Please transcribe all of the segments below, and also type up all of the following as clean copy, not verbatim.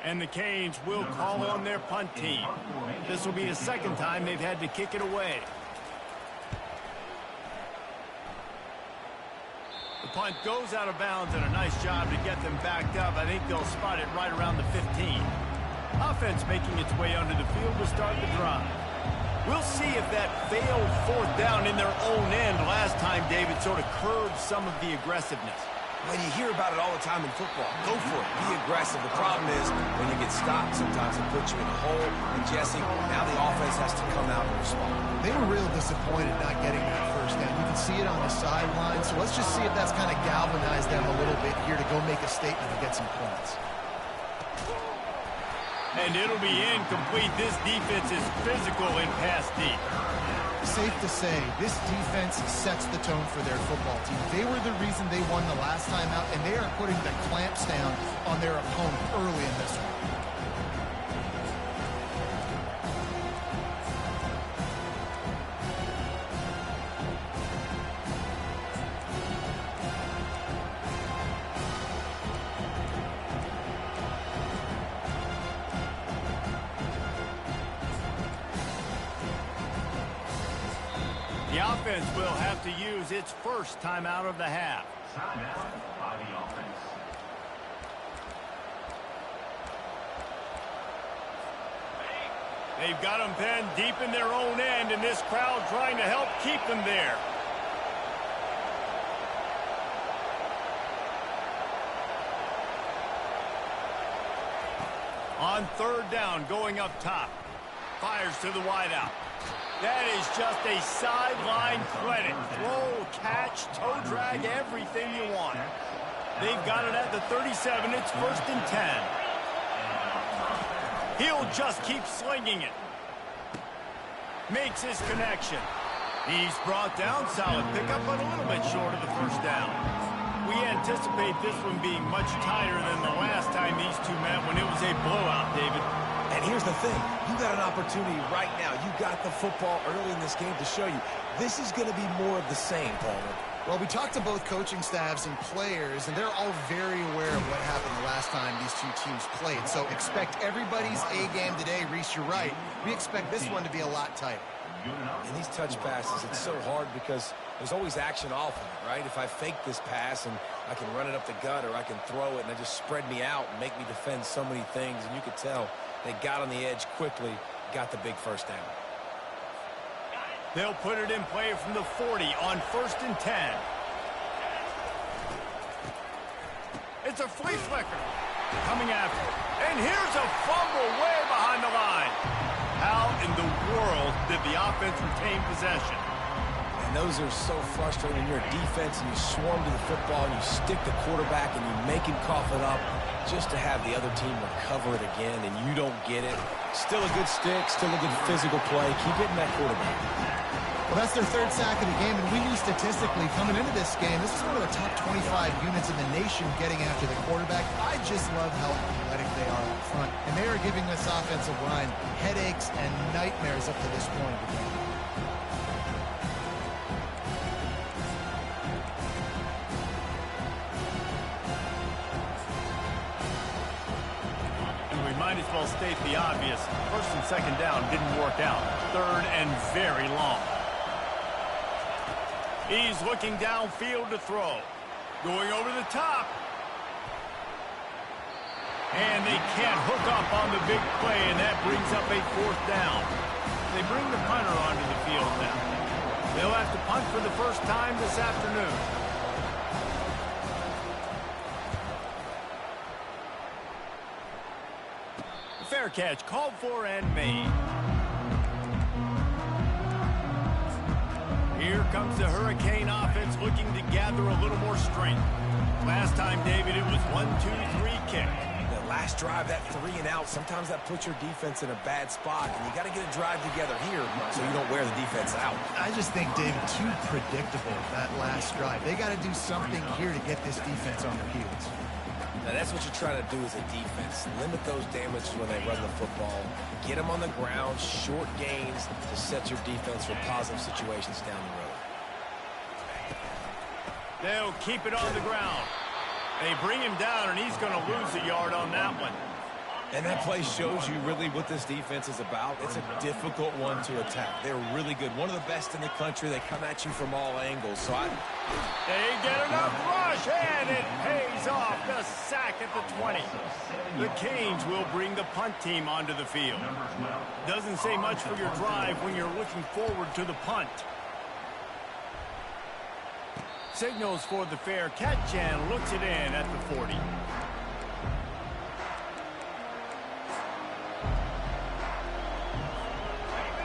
And the Canes will call on their punt team. This will be the second time they've had to kick it away. The punt goes out of bounds, and a nice job to get them backed up. I think they'll spot it right around the 15. Offense making its way onto the field to start the drive. We'll see if that failed fourth down in their own end last time, David, sort of curbed some of the aggressiveness. When you hear about it all the time in football, go for it. Be aggressive. The problem is when you get stopped, sometimes it puts you in a hole. And, Jesse, now the offense has to come out and respond. They were real disappointed not getting that first down. You can see it on the sideline. So let's just see if that's kind of galvanized them a little bit here to go make a statement and get some points. And it'll be incomplete. This defense is physical in pass deep. Safe to say, this defense sets the tone for their football team. They were the reason they won the last time out, and they are putting the clamps down on their opponent early in this one. The offense will have to use its first timeout of the half. Timeout by the offense. They've got them penned deep in their own end, and this crowd trying to help keep them there. On third down, going up top. Fires to the wideout. That is just a sideline credit. Throw, catch, toe drag, everything you want. They've got it at the 37. It's 1st and 10. He'll just keep slinging it. Makes his connection. He's brought down. Solid pickup, but a little bit short of the first down. We anticipate this one being much tighter than the last time these two met when it was a blowout, David. And here's the thing. You got an opportunity right now. You got the football early in this game to show you. This is going to be more of the same, Palmer. Well, we talked to both coaching staffs and players, and they're all very aware of what happened the last time these two teams played. So expect everybody's A-game today. Reese, you're right. We expect this one to be a lot tighter. In these touch passes, it's so hard because there's always action off of it, right? If I fake this pass and I can run it up the gut, or I can throw it and it just spread me out and make me defend so many things, and you could tell they got on the edge quickly, got the big first down. They'll put it in play from the 40 on 1st and 10. It's a flea flicker coming after. And here's a fumble way behind the line. How in the world did the offense retain possession? And those are so frustrating when you're a defense and you swarm to the football and you stick the quarterback and you make him cough it up just to have the other team recover it again and you don't get it. Still a good stick, still a good physical play. Keep hitting that quarterback. Well, that's their third sack of the game, and we knew statistically coming into this game, this is one of the top 25 units in the nation getting after the quarterback. I just love how athletic they are up front, and they are giving this offensive line headaches and nightmares up to this point of the game. Might as well state the obvious. 1st and 2nd down didn't work out. 3rd and very long. He's looking downfield to throw. Going over the top. And they can't hook up on the big play, and that brings up a 4th down. They bring the punter onto the field now. They'll have to punt for the first time this afternoon. Fair catch called for and made. Here comes the Hurricane offense looking to gather a little more strength. Last time, David, it was 1-2-3 kick. The last drive, that 3 and out, sometimes that puts your defense in a bad spot, and you got to get a drive together here so you don't wear the defense out. I just think, David, too predictable, that last drive. They got to do something here to get this defense on their heels. Now, that's what you're trying to do as a defense. Limit those damages when they run the football. Get them on the ground, short gains to set your defense for positive situations down the road. They'll keep it on the ground. They bring him down, and he's going to lose a yard on that one. And that play shows you really what this defense is about. It's a difficult one to attack. They're really good. One of the best in the country. They come at you from all angles. So they get enough rush, and it pays off. The sack at the 20. The Canes will bring the punt team onto the field. Doesn't say much for your drive when you're looking forward to the punt. Signals for the fair catch and looks it in at the 40.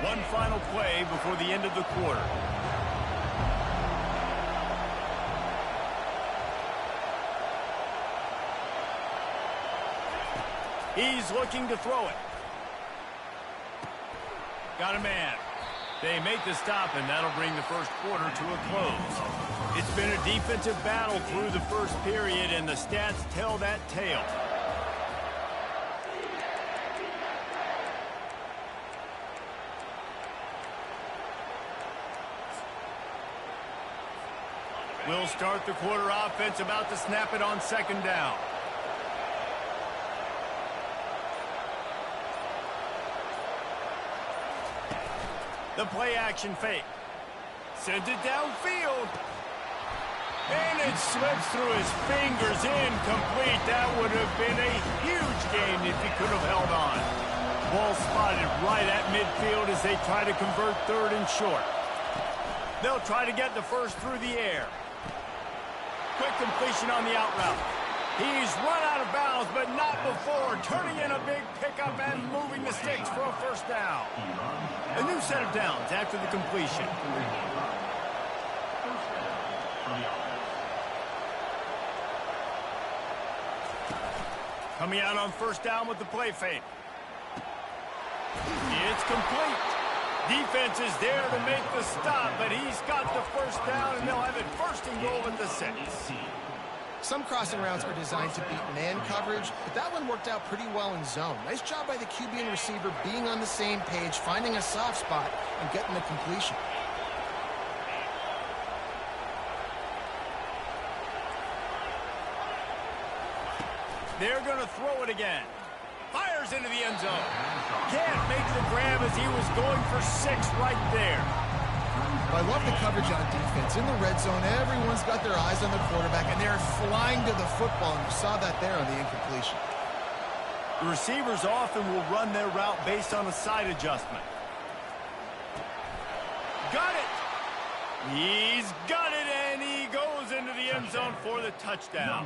One final play before the end of the quarter. He's looking to throw it. Got a man. They make the stop, and that'll bring the first quarter to a close. It's been a defensive battle through the first period, and the stats tell that tale. We'll start the quarter offense, about to snap it on second down. The play action fake. Sends it downfield. And it slips through his fingers, incomplete. That would have been a huge gain if he could have held on. Ball spotted right at midfield as they try to convert third and short. They'll try to get the first through the air. Quick completion on the out route. He's run out of bounds, but not before turning in a big pickup and moving the sticks for a first down. A new set of downs after the completion. Coming out on first down with the play fake. It's complete. Defense is there to make the stop, but he's got the first down, and they'll have it first and goal at the 6. Some crossing routes are designed to beat man coverage, but that one worked out pretty well in zone. Nice job by the QB and receiver being on the same page, finding a soft spot, and getting the completion. They're going to throw it again. Fires into the end zone. Can't make the grab as he was going for 6 right there. I love the coverage on defense. In the red zone, everyone's got their eyes on the quarterback, and they're flying to the football, and you saw that there on the incompletion. The receivers often will run their route based on a side adjustment. Got it! He's got it, and he goes into the end zone for the touchdown.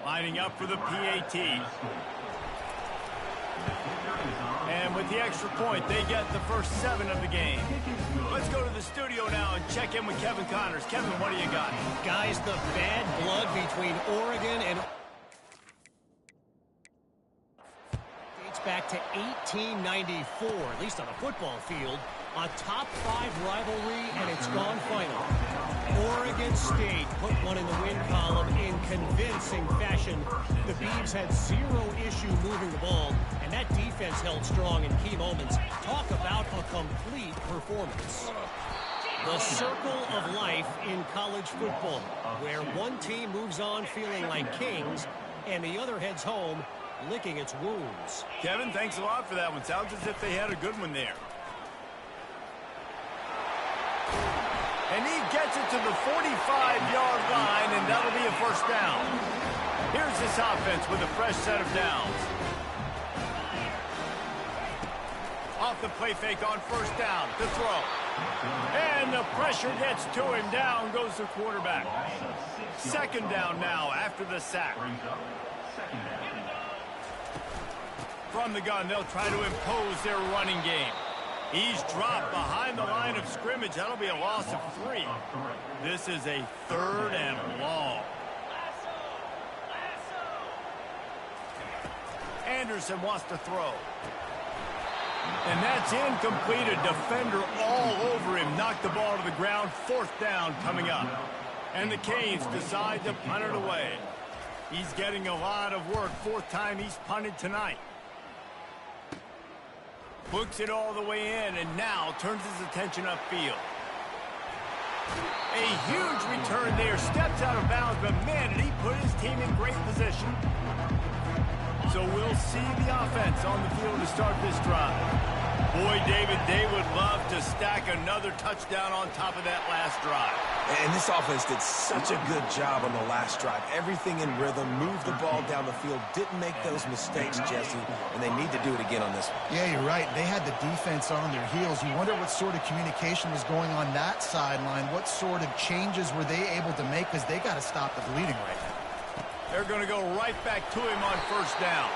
Lining up for the PAT. And with the extra point, they get the first 7 of the game. Let's go to the studio now and check in with Kevin Connors. Kevin, what do you got? Guys, the bad blood between Oregon and... dates back to 1894, at least on a football field. A top-5 rivalry, and it's gone final. Oregon State put one in the win column in convincing fashion. The Beavs had 0 issue moving the ball, and that defense held strong in key moments. Talk about a complete performance. The circle of life in college football, where one team moves on feeling like kings, and the other heads home licking its wounds. Kevin, thanks a lot for that one. Sounds as if they had a good one there. And he gets it to the 45-yard line, and that'll be a first down. Here's this offense with a fresh set of downs. Off the play fake on first down to throw. And the pressure gets to him. Down goes the quarterback. Second down now after the sack. From the gun, they'll try to impose their running game. He's dropped behind the line of scrimmage. That'll be a loss of 3. This is a 3rd and long. Anderson wants to throw. And that's incomplete. A defender all over him. Knocked the ball to the ground. 4th down coming up. And the Canes decide to punt it away. He's getting a lot of work. 4th time he's punted tonight. Books it all the way in, and now turns his attention upfield. A huge return there. Steps out of bounds, but man, did he put his team in great position. So So we'll see the offense on the field to start this drive. Boy, David, they would love to stack another touchdown on top of that last drive. And this offense did such a good job on the last drive. Everything in rhythm, moved the ball down the field, didn't make those mistakes, Jesse, and they need to do it again on this one. Yeah, you're right. They had the defense on their heels. You wonder what sort of communication was going on that sideline. What sort of changes were they able to make, because they got to stop the bleeding right now. They're going to go right back to him on first down.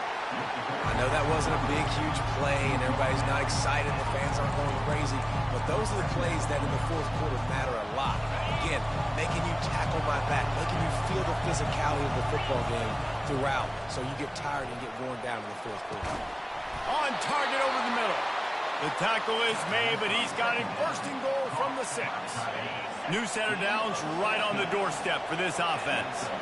I know that wasn't a big, huge play, and everybody's not excited. The fans aren't going crazy. But those are the plays that in the fourth quarter matter a lot. Again, making you tackle my back, making you feel the physicality of the football game throughout, so you get tired and get worn down in the fourth quarter. On target over the middle. The tackle is made, but he's got it first and goal from the 6. New center downs right on the doorstep for this offense.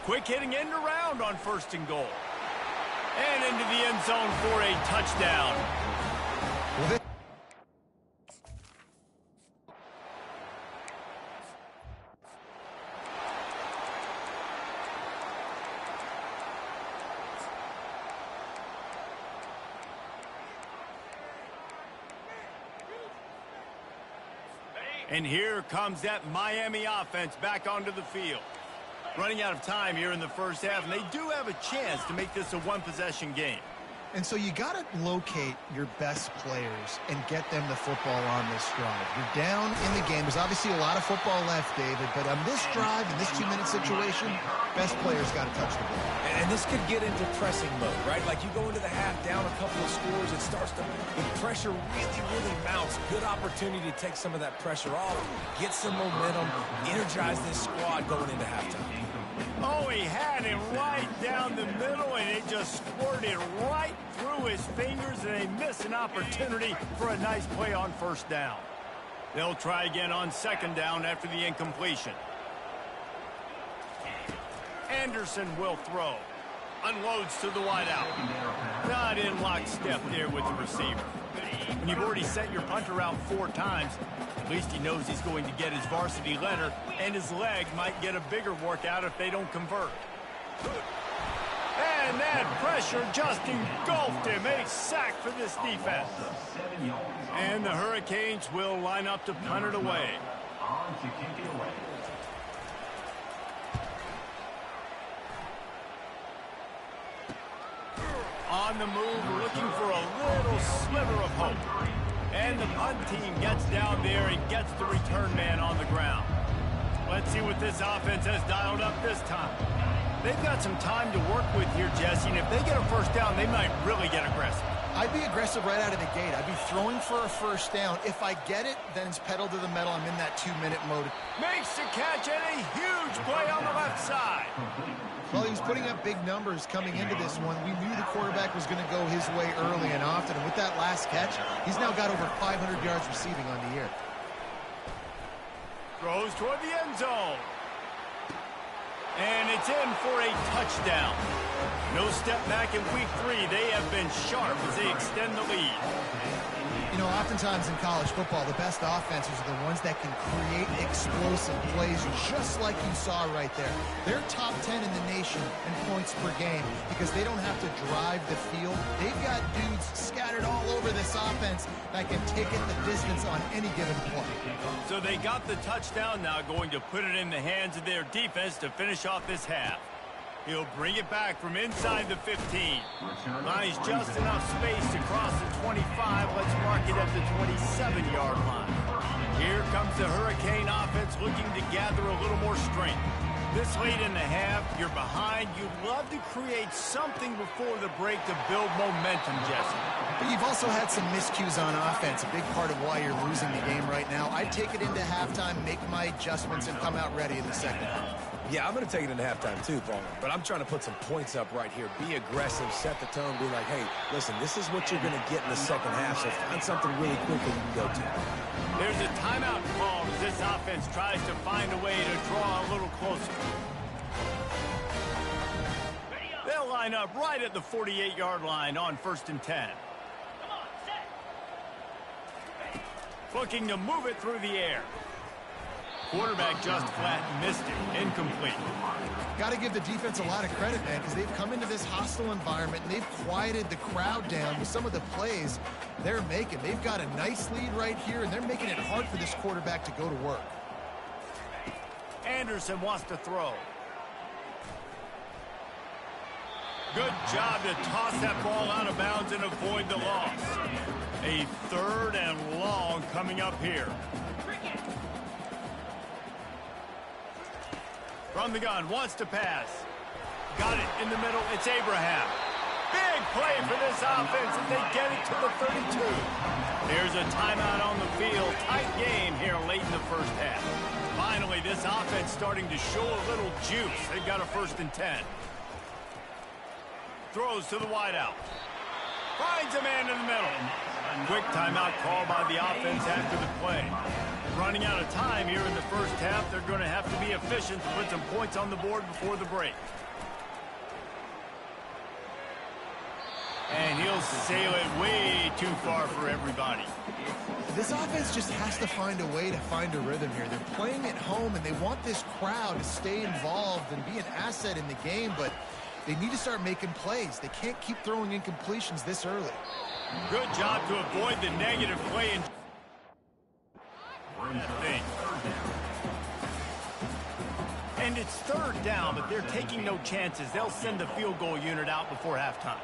Quick hitting end around on first and goal. And into the end zone for a touchdown. And here comes that Miami offense back onto the field. Running out of time here in the first half, and they do have a chance to make this a one-possession game. And so you got to locate your best players and get them the football on this drive. You're down in the game. There's obviously a lot of football left, David, but on this drive, in this 2-minute situation, best players got to touch the ball. And this could get into pressing mode, right? Like you go into the half down a couple of scores, it starts to, the pressure really mounts. Good opportunity to take some of that pressure off, get some momentum, energize this squad going into halftime. Oh, he had it right down the middle, and it just squirted right through his fingers, and they miss an opportunity for a nice play on first down. They'll try again on second down after the incompletion. Anderson will throw. Unloads to the wideout. Not in lockstep there with the receiver. When you've already sent your punter out 4 times, at least he knows he's going to get his varsity letter, and his leg might get a bigger workout if they don't convert. And that pressure just engulfed him. A sack for this defense. And the Hurricanes will line up to punt it away. On to kick it away. On the move, looking for a little sliver of hope. And the punt team gets down there and gets the return man on the ground. Let's see what this offense has dialed up this time. They've got some time to work with here, Jesse, and if they get a first down, they might really get aggressive. I'd be aggressive right out of the gate. I'd be throwing for a first down. If I get it, then it's pedal to the metal. I'm in that 2-minute mode. Makes the catch and a huge play on the left side. Well, he was putting up big numbers coming into this one. We knew the quarterback was going to go his way early and often. And with that last catch, he's now got over 500 yards receiving on the year. Throws toward the end zone. And it's in for a touchdown. No step back in week 3. They have been sharp as they extend the lead. You know, oftentimes in college football, the best offenses are the ones that can create explosive plays, just like you saw right there. They're top 10 in the nation in points per game because they don't have to drive the field. They've got dudes scattered all over this offense that can take it the distance on any given play. So they got the touchdown now, going to put it in the hands of their defense to finish off this half. He'll bring it back from inside the 15. Buys just enough space to cross the 25. Let's mark it at the 27-yard line. Here comes the Hurricane offense looking to gather a little more strength. This late in the half, you're behind. You'd love to create something before the break to build momentum, Jesse. But you've also had some miscues on offense, a big part of why you're losing the game right now. I'd take it into halftime, make my adjustments, and come out ready in the second half. Yeah, I'm going to take it into halftime too, Paul. But I'm trying to put some points up right here. Be aggressive, set the tone, be like, hey, listen, this is what you're going to get in the second half, so find something really quickly you can go to. There's a timeout called as this offense tries to find a way to draw a little closer. They'll line up right at the 48-yard line on 1st and 10. Looking to move it through the air. Quarterback just flat missed it. Incomplete. Got to give the defense a lot of credit, man, because they've come into this hostile environment and they've quieted the crowd down with some of the plays they're making. They've got a nice lead right here, and they're making it hard for this quarterback to go to work. Anderson wants to throw. Good job to toss that ball out of bounds and avoid the loss. A 3rd and long coming up here. From the gun, wants to pass. Got it in the middle, it's Abraham. Big play for this offense as they get it to the 32. There's a timeout on the field. Tight game here late in the first half. Finally, this offense starting to show a little juice. They've got a 1st and 10. Throws to the wideout. Finds a man in the middle. Quick timeout call by the offense after the play. Running out of time here in the first half. They're going to have to be efficient to put some points on the board before the break. And he'll sail it way too far for everybody. This offense just has to find a way to find a rhythm here. They're playing at home, and they want this crowd to stay involved and be an asset in the game, but they need to start making plays. They can't keep throwing incompletions this early. Good job to avoid the negative play. And it's 3rd down, but they're taking no chances. They'll send the field goal unit out before halftime.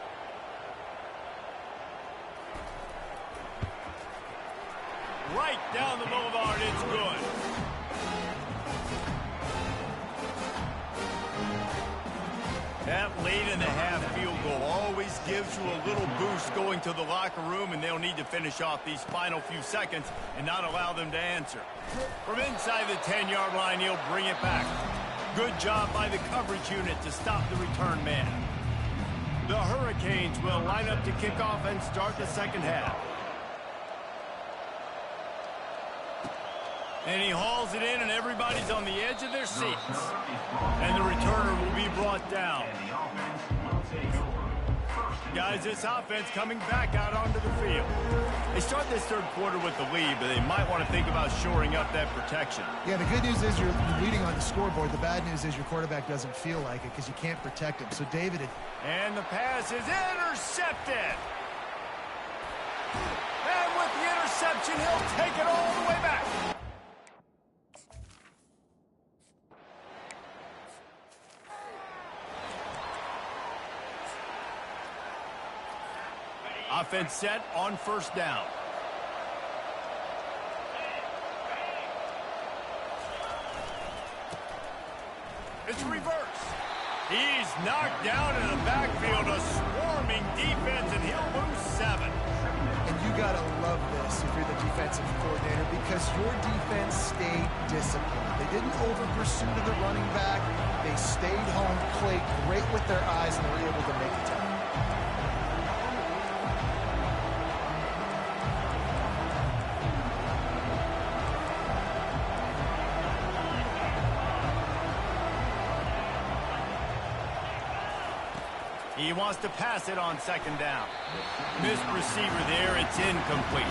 Right down the boulevard, it's good. That late in the half field goal always gives you a little boost going to the locker room, and they'll need to finish off these final few seconds and not allow them to answer. From inside the 10-yard line, he'll bring it back. Good job by the coverage unit to stop the return man. The Hurricanes will line up to kick off and start the second half. And he hauls it in, and everybody's on the edge of their seats. And the returner will be brought down. Guys, this offense coming back out onto the field. They start this 3rd quarter with the lead, but they might want to think about shoring up that protection. Yeah, the good news is you're leading on the scoreboard. The bad news is your quarterback doesn't feel like it because you can't protect him. So, David... And the pass is intercepted. And with the interception, he'll take it all the way back. Offense set on 1st down. It's reverse. He's knocked down in the backfield. A swarming defense, and he'll lose 7. And you got to love this if you're the defensive coordinator because your defense stayed disciplined. They didn't over-pursue to the running back. They stayed home, played great with their eyes, and were able to make a tackle. He wants to pass it on 2nd down. Missed receiver there. It's incomplete.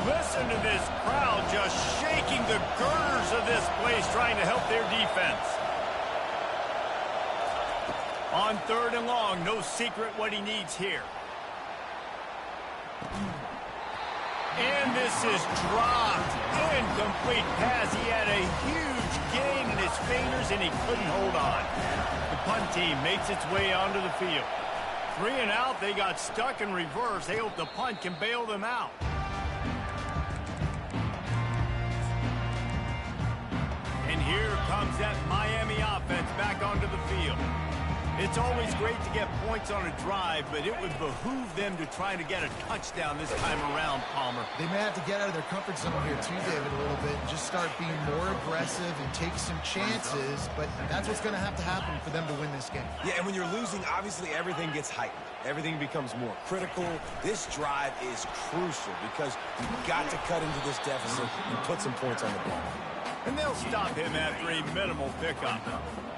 Listen to this crowd just shaking the girders of this place, trying to help their defense. On 3rd and long, no secret what he needs here. And this is dropped. Incomplete pass. He had a huge gain in his fingers, and he couldn't hold on. The punt team makes its way onto the field. 3 and out. They got stuck in reverse. They hope the punt can bail them out. And here comes that Miami offense back onto the field. It's always great to get points on a drive, but it would behoove them to try to get a touchdown this time around, Palmer. They may have to get out of their comfort zone here too, David, a little bit, and just start being more aggressive and take some chances, but that's what's going to happen for them to win this game. Yeah, and when you're losing, obviously everything gets heightened. Everything becomes more critical. This drive is crucial because you've got to cut into this deficit and put some points on the board. And they'll stop him after a minimal pickup.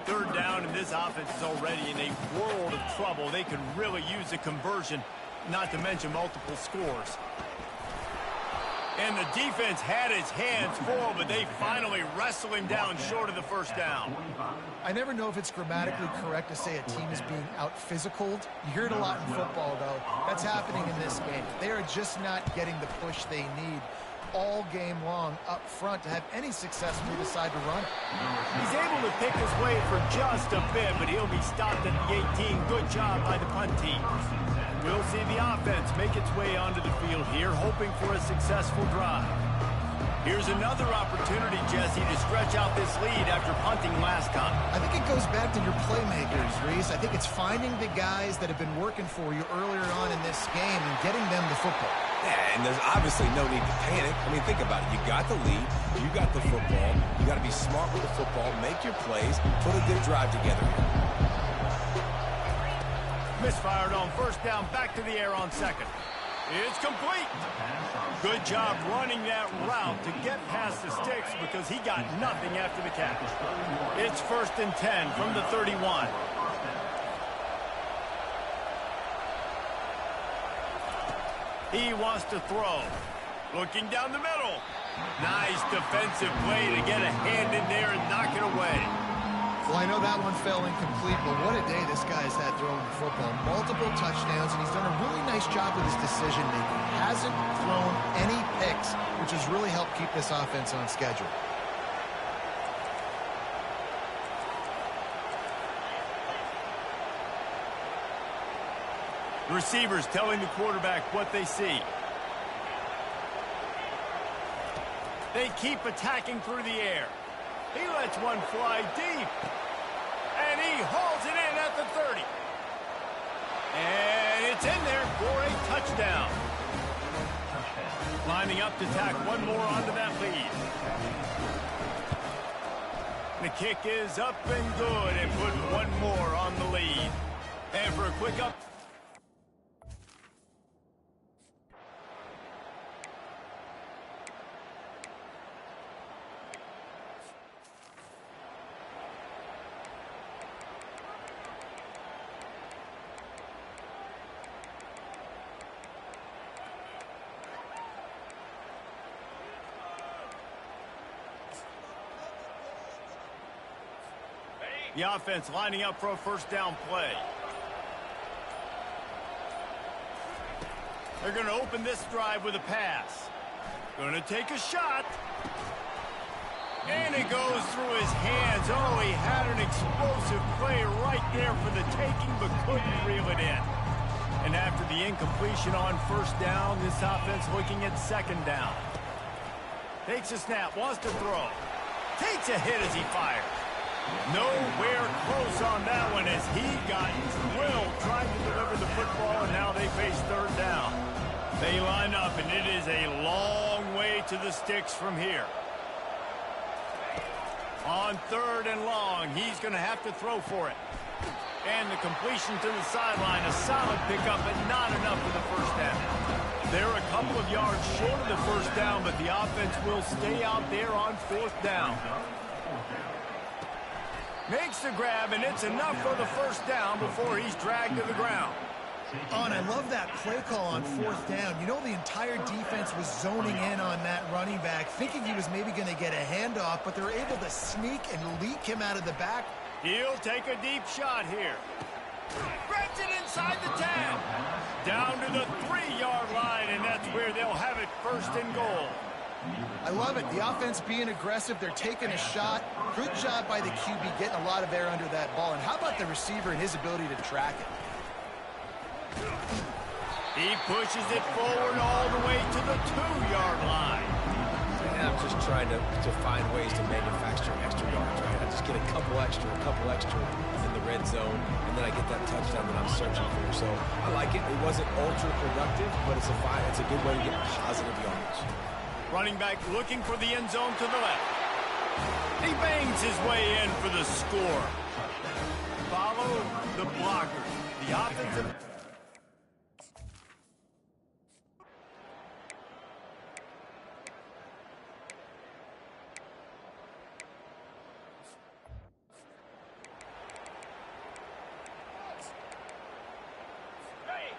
Third down, and this offense is already in a world of trouble. They could really use a conversion, not to mention multiple scores. And the defense had his hands full, but they finally wrestle him down short of the first down. I never know if it's grammatically correct to say a team is being out-physicaled. You hear it a lot in football, though. That's happening in this game. They are just not getting the push they need all game long up front to have any success when they decide to run it. He's able to pick his way for just a bit, but he'll be stopped at the 18. Good job by the punt team. We'll see the offense make its way onto the field here, hoping for a successful drive. Here's another opportunity, Jesse, to stretch out this lead after punting last time. I think it goes back to your playmakers, Reese. I think it's finding the guys that have been working for you earlier on in this game and getting them the football. Yeah, and there's obviously no need to panic. I mean, think about it. You got the lead. You got the football. You got to be smart with the football. Make your plays. Put a good drive together here. Misfired on first down, back to the air on second. It's complete. Good job running that route to get past the sticks because he got nothing after the catch. It's 1st and 10 from the 31. He wants to throw. Looking down the middle. Nice defensive play to get a hand in there and knock it away. Well, I know that one fell incomplete, but what a day this guy's had throwing the football. Multiple touchdowns, and he's done a really nice job with his decision-making. Hasn't thrown any picks, which has really helped keep this offense on schedule. The receivers telling the quarterback what they see. They keep attacking through the air. He lets one fly deep. And he hauls it in at the 30. And it's in there for a touchdown. Lining up to tack one more onto that lead. The kick is up and good and put one more on the lead. And for a quick up. The offense lining up for a first down play. They're going to open this drive with a pass. Going to take a shot. And it goes through his hands. Oh, he had an explosive play right there for the taking, but couldn't reel it in. And after the incompletion on first down, this offense looking at second down. Takes a snap, wants to throw. Takes a hit as he fires. Nowhere close on that one as he got drilled trying to deliver the football, and now they face third down. They line up, and it is a long way to the sticks from here. On 3rd and long, he's going to have to throw for it. And the completion to the sideline, a solid pickup, but not enough for the first down. They're a couple of yards short of the first down, but the offense will stay out there on 4th down. Makes the grab, and it's enough for the first down before he's dragged to the ground. Oh, and I love that play call on 4th down. You know, the entire defense was zoning in on that running back, thinking he was maybe going to get a handoff, but they're able to sneak and leak him out of the back. He'll take a deep shot here. Grabs it inside the 10. Down to the 3-yard line, and that's where they'll have it 1st and goal. I love it. The offense being aggressive. They're taking a shot. Good job by the QB getting a lot of air under that ball. And how about the receiver and his ability to track it? He pushes it forward all the way to the 2-yard line. And I'm just trying to find ways to manufacture extra yards, right? I just get a couple extra in the red zone, and then I get that touchdown that I'm searching for. So I like it. It wasn't ultra productive, but it's a good way to get positive yards. Running back looking for the end zone to the left. He bangs his way in for the score. Follow the blockers. The offensive...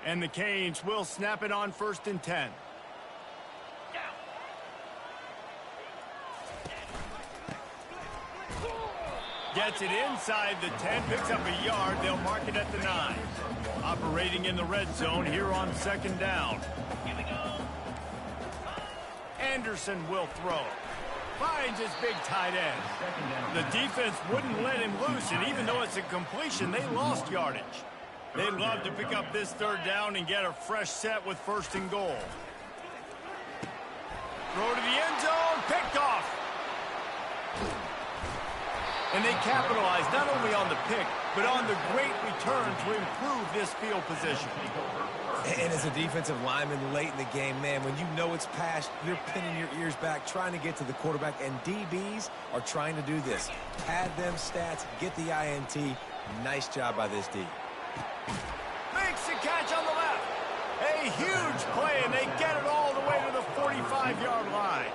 And the Canes will snap it on 1st and 10. Gets it inside the 10, picks up a yard. They'll mark it at the 9. Operating in the red zone here on 2nd down. Anderson will throw. Finds his big tight end. The defense wouldn't let him loose, and even though it's a completion, they lost yardage. They'd love to pick up this 3rd down and get a fresh set with 1st and goal. Throw to the end zone, picked off. And they capitalize not only on the pick, but on the great return to improve this field position. And as a defensive lineman late in the game, man, when you know it's passed, you're pinning your ears back, trying to get to the quarterback, and DBs are trying to do this. Pad them stats, get the INT. Nice job by this D. Makes the catch on the left. A huge play, and they get it all the way to the 45-yard line.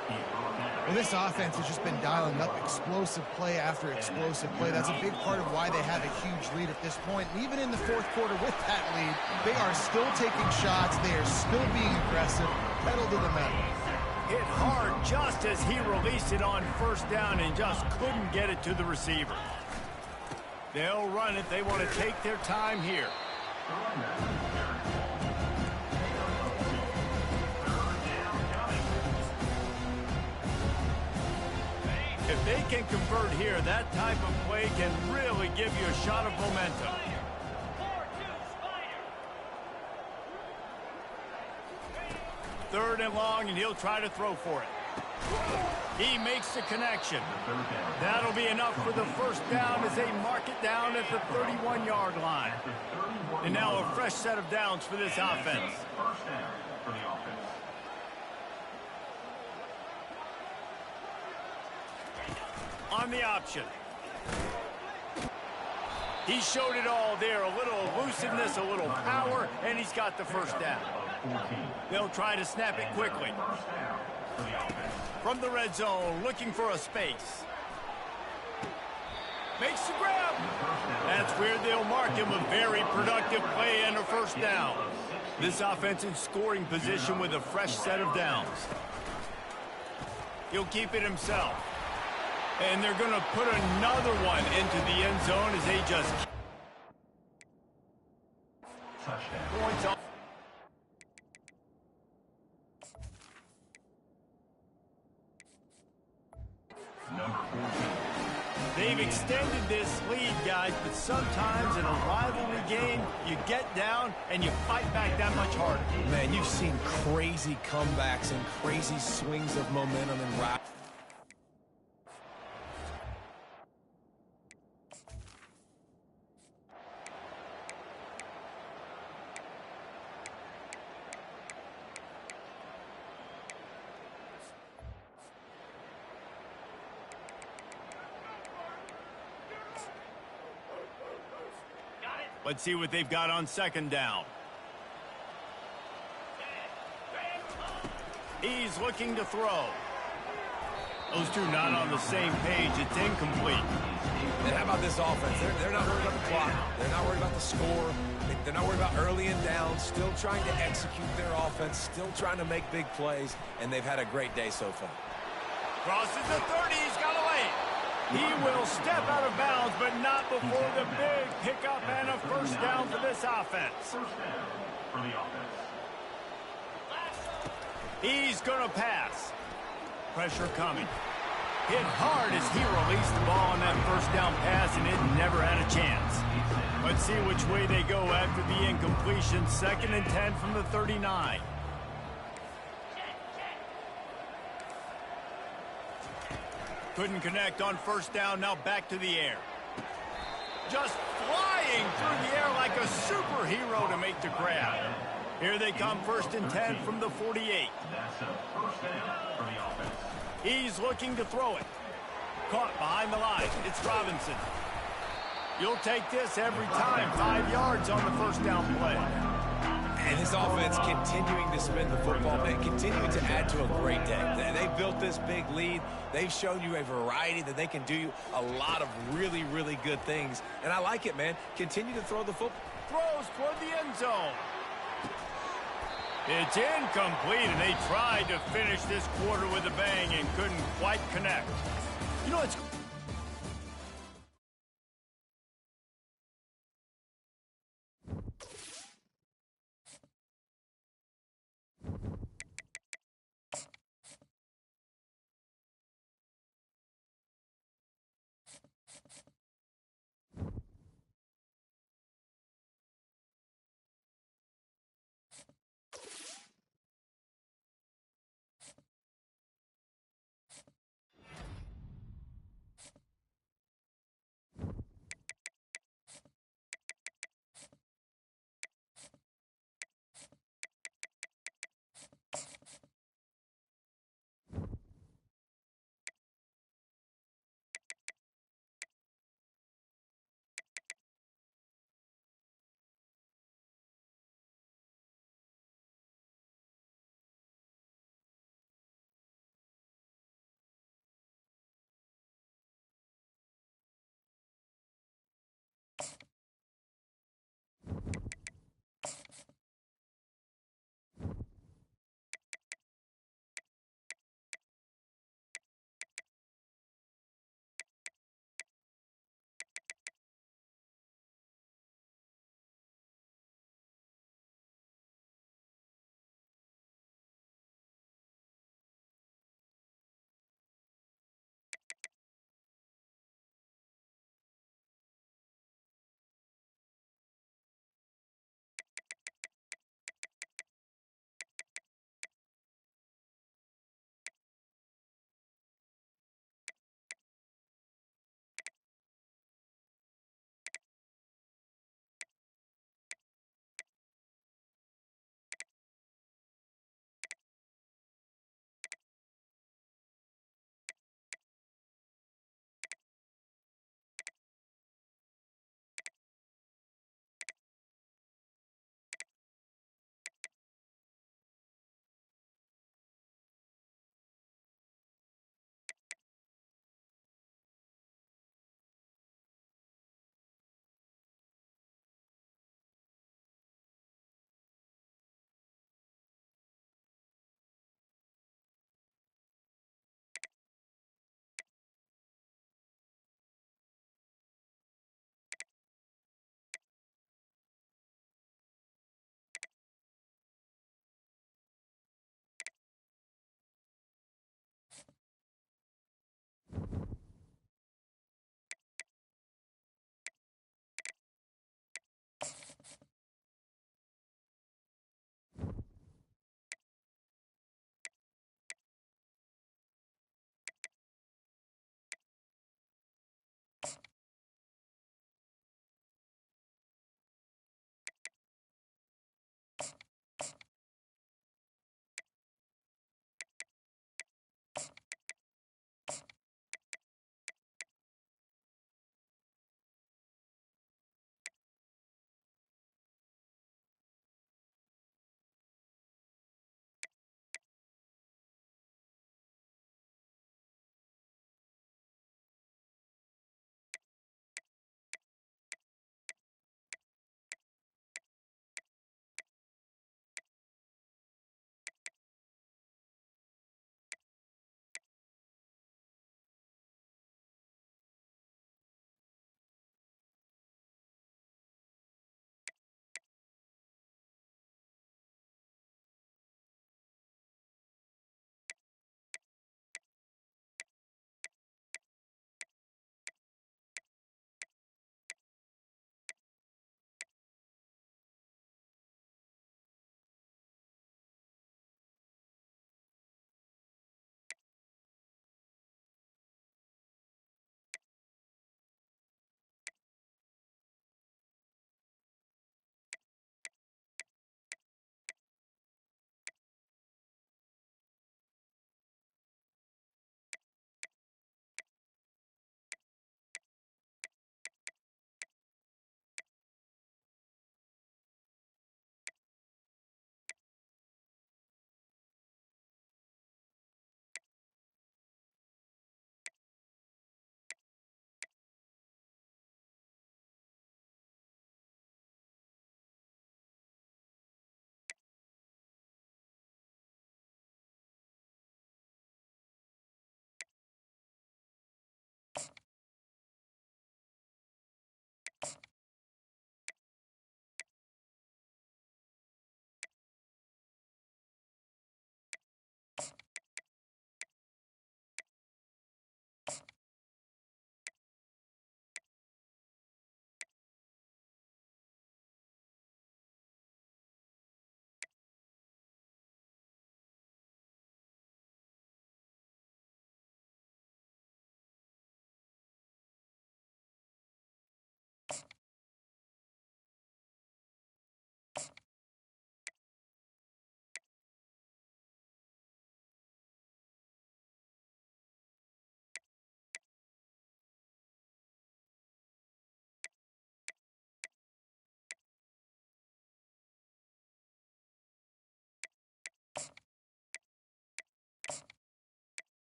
Well, this offense has just been dialing up explosive play after explosive play. That's a big part of why they have a huge lead at this point. And even in the 4th quarter with that lead, they are still taking shots. They are still being aggressive, pedal to the metal. Hit hard just as he released it on 1st down and just couldn't get it to the receiver. They'll run it. They want to take their time here. If they can convert here, that type of play can really give you a shot of momentum. Third and long, and he'll try to throw for it. He makes the connection. That'll be enough for the 1st down as they mark it down at the 31-yard line. And now a fresh set of downs for this offense. On the option. He showed it all there. A little elusiveness, a little power, and he's got the 1st down. They'll try to snap it quickly. From the red zone, looking for a space. Makes the grab. That's where they'll mark him. A very productive play and a 1st down. This offense in scoring position with a fresh set of downs. He'll keep it himself. And they're going to put another one into the end zone as they just... Points off. They've extended this lead, guys, but sometimes in a rivalry game, you get down and you fight back that much harder. Man, you've seen crazy comebacks and crazy swings of momentum and rivalry. Let's see what they've got on 2nd down. He's looking to throw. Those two not on the same page. It's incomplete. And how about this offense? They're not worried about the clock. They're not worried about the score. They're not worried about early and down. Still trying to execute their offense. Still trying to make big plays. And they've had a great day so far. Crosses the 30. He's got a lane. He will step out of bounds, but not before the big pickup and a 1st down for this offense. He's going to pass. Pressure coming. Hit hard as he released the ball on that 1st down pass, and it never had a chance. Let's see which way they go after the incompletion. 2nd and 10 from the 39. Couldn't connect on 1st down, now back to the air. Just flying through the air like a superhero to make the grab. Here they come, 1st and 10 from the 48. He's looking to throw it. Caught behind the line. It's Robinson. You'll take this every time. 5 yards on the 1st down play. And his offense continuing to spin the football, man, continuing to add to a great day. They built this big lead. They've shown you a variety that they can do a lot of really, really good things. And I like it, man. Continue to throw the football. Throws toward the end zone. It's incomplete, and they tried to finish this quarter with a bang and couldn't quite connect. You know, it's...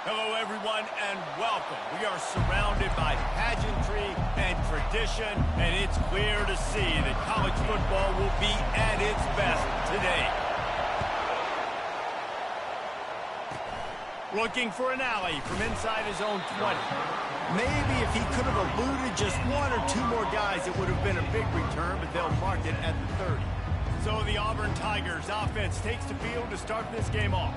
Hello, everyone, and welcome. We are surrounded by pageantry and tradition, and it's clear to see that college football will be at its best today. Looking for an alley from inside his own 20. Maybe if he could have eluded just one or two more guys, it would have been a big return, but they'll mark it at the 30. So the Auburn Tigers offense takes the field to start this game off.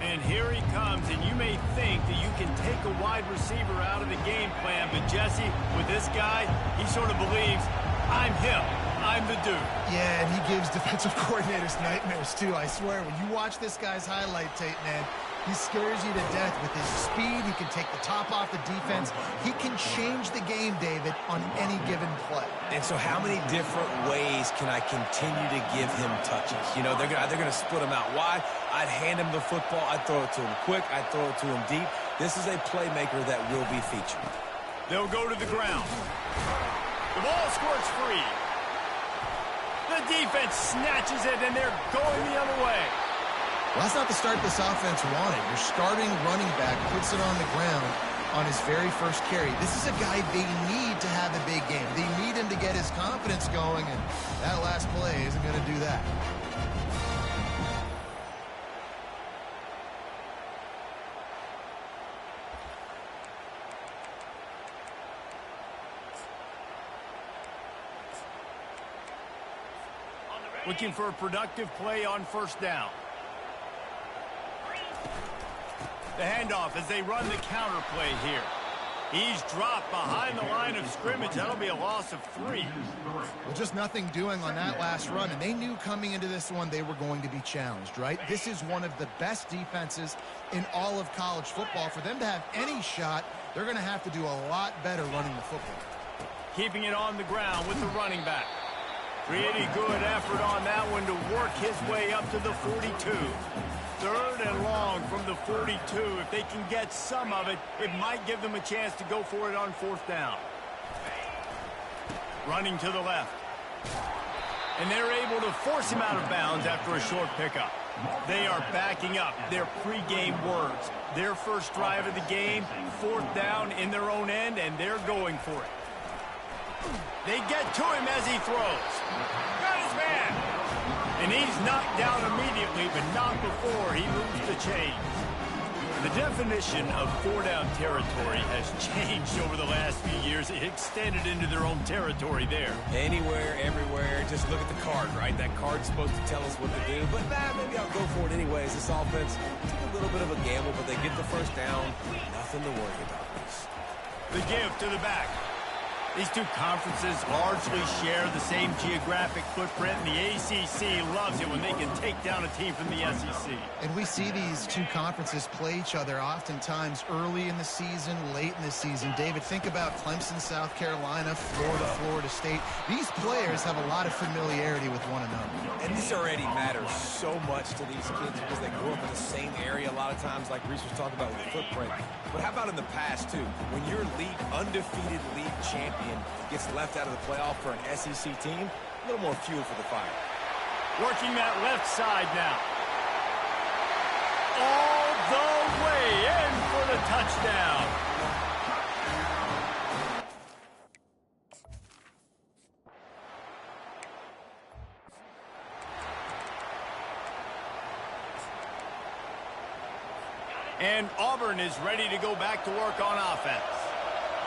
And here he comes, and you may think that you can take a wide receiver out of the game plan, but Jesse, with this guy, he sort of believes, I'm him. I'm the dude. Yeah, and he gives defensive coordinators nightmares, too. I swear, when you watch this guy's highlight tape, man, he scares you to death with his speed. He can take the top off the defense. He can change the game, David, on any given play. And so how many different ways can I continue to give him touches? You know, they're going to split him out wide. I'd hand him the football. I'd throw it to him quick. I'd throw it to him deep. This is a playmaker that will be featured. They'll go to the ground. The ball squirts free. The defense snatches it, and they're going the other way. Well, that's not the start this offense wanted. Your starting running back puts it on the ground on his very first carry. This is a guy they need to have a big game. They need him to get his confidence going, and that last play isn't going to do that. Looking for a productive play on first down. The handoff as they run the counter play here. He's dropped behind the line of scrimmage. That'll be a loss of 3. Well, just nothing doing on that last run, and they knew coming into this one they were going to be challenged, right? This is one of the best defenses in all of college football. For them to have any shot, they're going to have to do a lot better running the football. Keeping it on the ground with the running back. Pretty good effort on that one to work his way up to the 42. 3rd and long from the 42. If they can get some of it, it might give them a chance to go for it on 4th down. Running to the left. And they're able to force him out of bounds after a short pickup. They are backing up their pregame words. Their first drive of the game, 4th down in their own end, and they're going for it. They get to him as he throws. Got his man. And he's knocked down immediately, but not before he moves the chains. The definition of 4-down territory has changed over the last few years. It extended into their own territory there. Anywhere, everywhere, just look at the card, right? That card's supposed to tell us what to do, but maybe I'll go for it anyways. This offense took a little bit of a gamble, but they get the first down. Nothing to worry about. The give to the back. These two conferences largely share the same geographic footprint, and the ACC loves it when they can take down a team from the SEC. And we see these two conferences play each other oftentimes early in the season, late in the season. David, think about Clemson, South Carolina, Florida, Florida State. These players have a lot of familiarity with one another. And this already matters so much to these kids because they grew up in the same area a lot of times, like Reese was talking about with the footprint. But how about in the past, too? When your undefeated league champion gets left out of the playoff for an SEC team, a little more fuel for the fire. Working that left side now. All the way in for the touchdown. And Auburn is ready to go back to work on offense.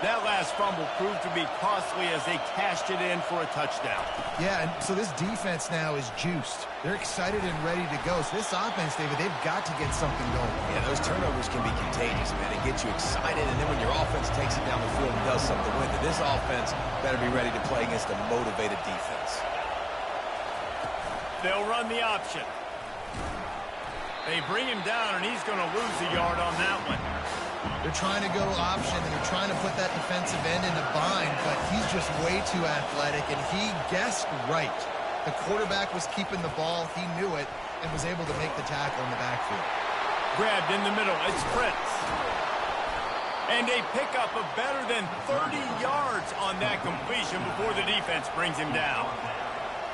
That last fumble proved to be costly as they cashed it in for a touchdown. Yeah, and so this defense now is juiced. They're excited and ready to go. So this offense, David, they've got to get something going. Yeah, those turnovers can be contagious, man. It gets you excited, and then when your offense takes it down the field and does something with it, this offense better be ready to play against a motivated defense. They'll run the option. They bring him down, and he's going to lose a yard on that one. They're trying to go option, and they're trying to put that defensive end in a bind, but he's just way too athletic, and he guessed right. The quarterback was keeping the ball. He knew it and was able to make the tackle in the backfield. Grabbed in the middle. It's Fritz. And a pickup of better than 30 yards on that completion before the defense brings him down.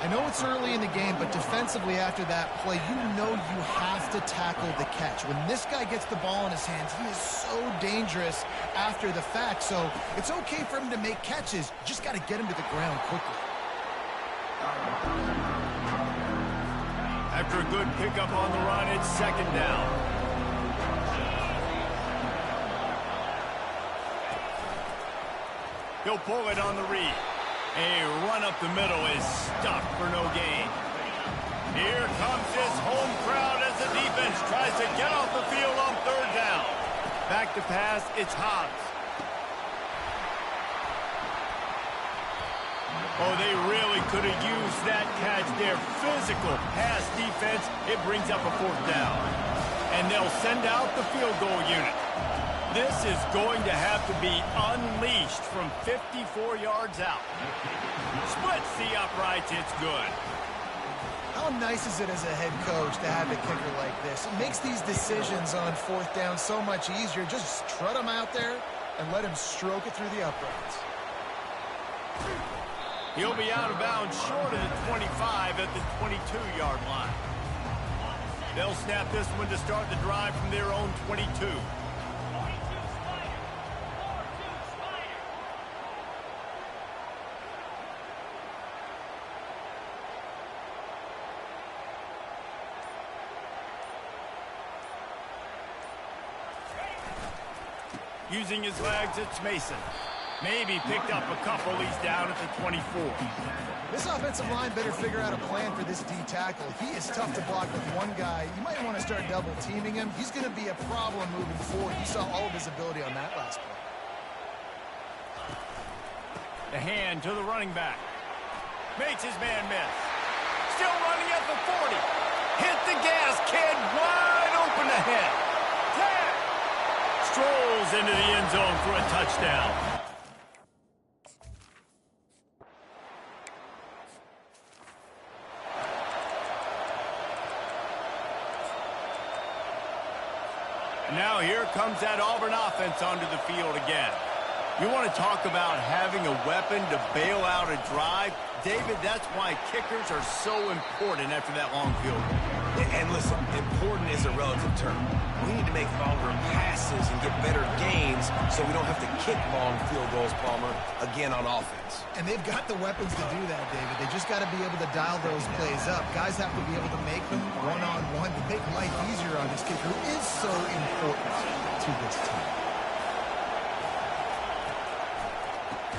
I know it's early in the game, but defensively after that play, you know you have to tackle the catch. When this guy gets the ball in his hands, he is so dangerous after the fact. So it's okay for him to make catches. Just got to get him to the ground quickly. After a good pickup on the run, it's second down. He'll pull it on the read. A run up the middle is stuck for no gain. Here comes his home crowd as the defense tries to get off the field on third down. Back to pass, it's Hobbs. Oh, they really could have used that catch there. Physical pass defense, it brings up a fourth down. And they'll send out the field goal unit. This is going to have to be unleashed from 54 yards out. Splits the uprights, it's good. How nice is it as a head coach to have a kicker like this? It makes these decisions on fourth down so much easier. Just trot him out there and let him stroke it through the uprights. He'll be out of bounds short of the 25 at the 22-yard line. They'll snap this one to start the drive from their own 22. Using his legs, it's Mason. Maybe picked up a couple. He's down at the 24. This offensive line better figure out a plan for this D tackle. He is tough to block with one guy. You might want to start double teaming him. He's going to be a problem moving forward. You saw all of his ability on that last play. The hand to the running back. Makes his man miss. Still running at the 40. Hit the gas, kid. Wide open ahead. Tag. Strolls into the end zone for a touchdown. Now here comes that Auburn offense onto the field again. You want to talk about having a weapon to bail out a drive? David, that's why kickers are so important after that long field goal. And listen, important is a relative term. We need to make longer passes and get better gains so we don't have to kick long field goals, Palmer, again on offense. And they've got the weapons to do that, David. They just got to be able to dial those plays up. Guys have to be able to make them one-on-one to make life easier on this kicker, who is so important to this team.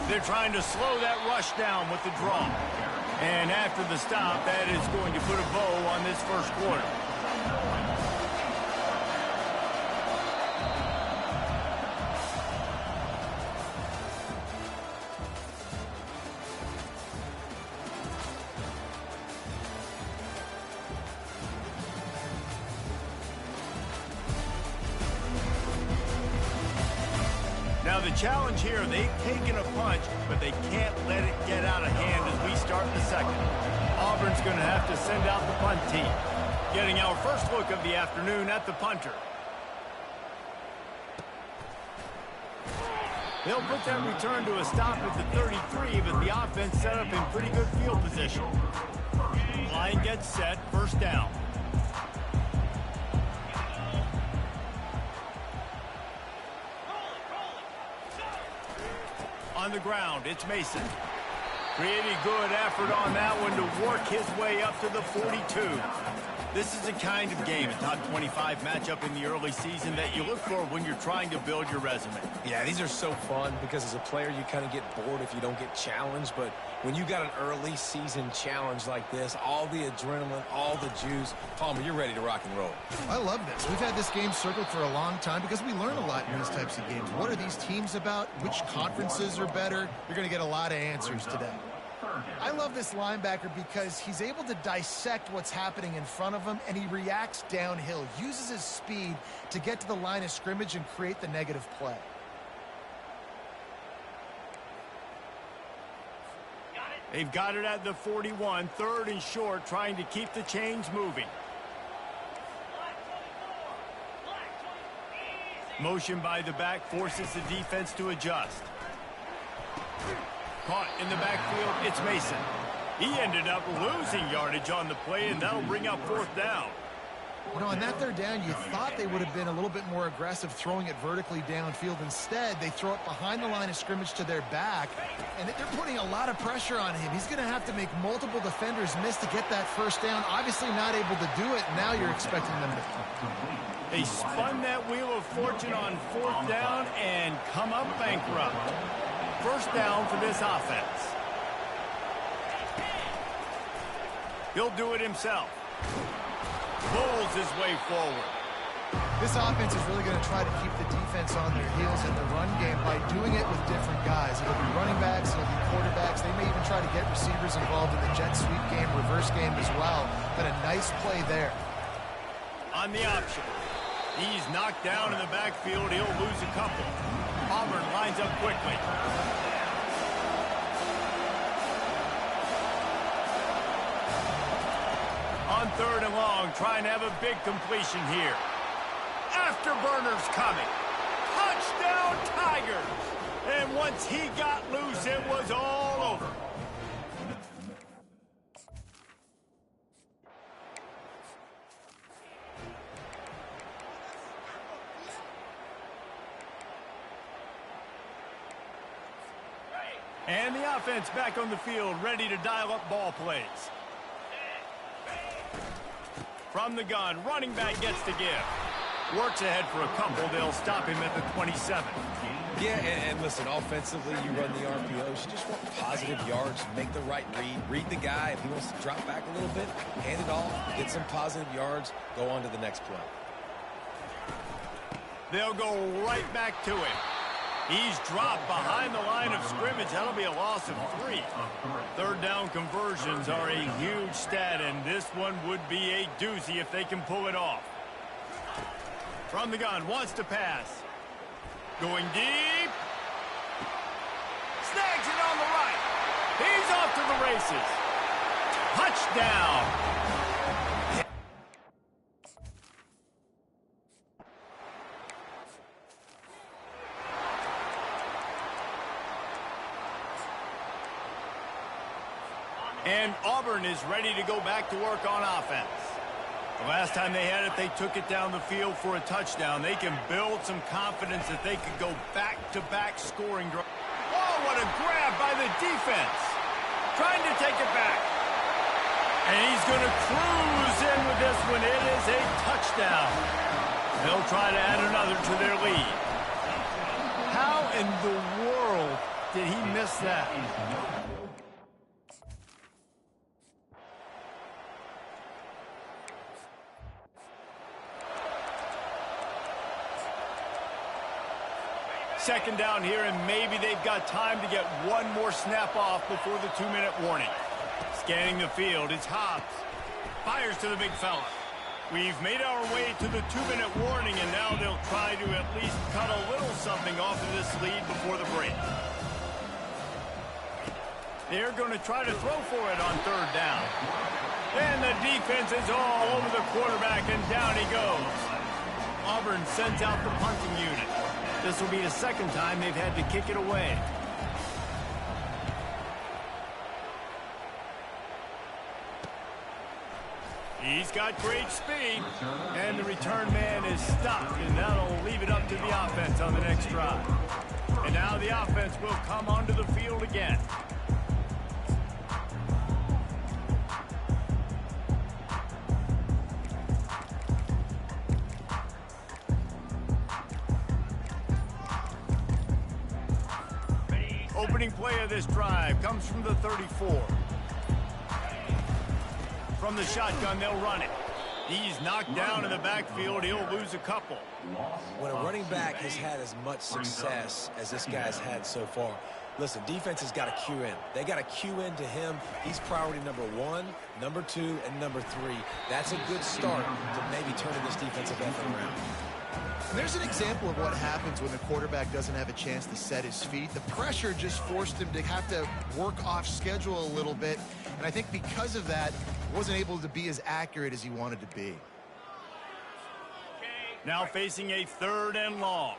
They're trying to slow that rush down with the draw. And after the stop, that is going to put a bow on this first quarter. Now the challenge here, they've taken a punch, but they can't let it get out of hand as we start the second. Auburn's going to have to send out the punt team. Getting our first look of the afternoon at the punter. They'll put that return to a stop at the 33, but the offense set up in pretty good field position. Line gets set, first down. On the ground, it's Mason. Pretty good effort on that one to work his way up to the 42. This is the kind of game, a top 25 matchup in the early season that you look for when you're trying to build your resume. Yeah, these are so fun because as a player, you kind of get bored if you don't get challenged. But when you got an early season challenge like this, all the adrenaline, all the juice, Palmer, you're ready to rock and roll. I love this. We've had this game circled for a long time because we learn a lot in these types of games. What are these teams about? Which conferences are better? You're going to get a lot of answers today. I love this linebacker because he's able to dissect what's happening in front of him, and he reacts downhill, uses his speed to get to the line of scrimmage and create the negative play. They've got it at the 41, third and short, trying to keep the chains moving. Motion by the back forces the defense to adjust. Caught in the backfield, it's Mason. He ended up losing yardage on the play, and that'll bring up 4th down. You know, on that 3rd down, you thought they would have been a little bit more aggressive throwing it vertically downfield. Instead, they throw it behind the line of scrimmage to their back, and they're putting a lot of pressure on him. He's going to have to make multiple defenders miss to get that 1st down. Obviously not able to do it. Now you're expecting them to... They spun that wheel of fortune on 4th down and come up bankrupt. 1st down for this offense. He'll do it himself. Pulls his way forward. This offense is really going to try to keep the defense on their heels in the run game by doing it with different guys. It'll be running backs, it'll be quarterbacks. They may even try to get receivers involved in the jet sweep game, reverse game as well. But a nice play there. On the option. He's knocked down in the backfield. He'll lose a couple. Auburn lines up quickly. On 3rd and long, trying to have a big completion here. Afterburners coming. Touchdown Tigers. And once he got loose, it was all over. And the offense back on the field, ready to dial up ball plays. From the gun, running back gets to give. Works ahead for a couple. They'll stop him at the 27. Yeah, and listen, offensively, you run the RPOs. You just want positive yards, make the right read the guy. If he wants to drop back a little bit, hand it off, get some positive yards, go on to the next play. They'll go right back to him. He's dropped behind the line of scrimmage. That'll be a loss of 3. 3rd down conversions are a huge stat, and this one would be a doozy if they can pull it off. From the gun, wants to pass. Going deep. Snags it on the right. He's off to the races. Touchdown. And Auburn is ready to go back to work on offense. The last time they had it, they took it down the field for a touchdown. They can build some confidence that they could go back-to-back scoring drive. Oh, what a grab by the defense. Trying to take it back. And he's going to cruise in with this one. It is a touchdown. They'll try to add another to their lead. How in the world did he miss that? Second down here, and maybe they've got time to get one more snap off before the 2-minute warning. Scanning the field, it's Hobbs. Fires to the big fella. We've made our way to the 2-minute warning, and now they'll try to at least cut a little something off of this lead before the break. They're going to try to throw for it on 3rd down. And the defense is all over the quarterback, and down he goes. Auburn sends out the punting unit. This will be the 2nd time they've had to kick it away. He's got great speed, and the return man is stopped, and that'll leave it up to the offense on the next drive. And now the offense will come onto the field again. Opening play of this drive comes from the 34. From the shotgun, they'll run it. He's knocked down in the backfield. He'll lose a couple. When a running back has had as much success as this guy's had so far, listen, defense has got to cue in. They got to cue in to him. He's priority number 1, number 2, and number 3. That's a good start to maybe turning this defensive effort around. And there's an example of what happens when the quarterback doesn't have a chance to set his feet. The pressure just forced him to have to work off schedule a little bit. And I think because of that, he wasn't able to be as accurate as he wanted to be. Now facing a 3rd and long.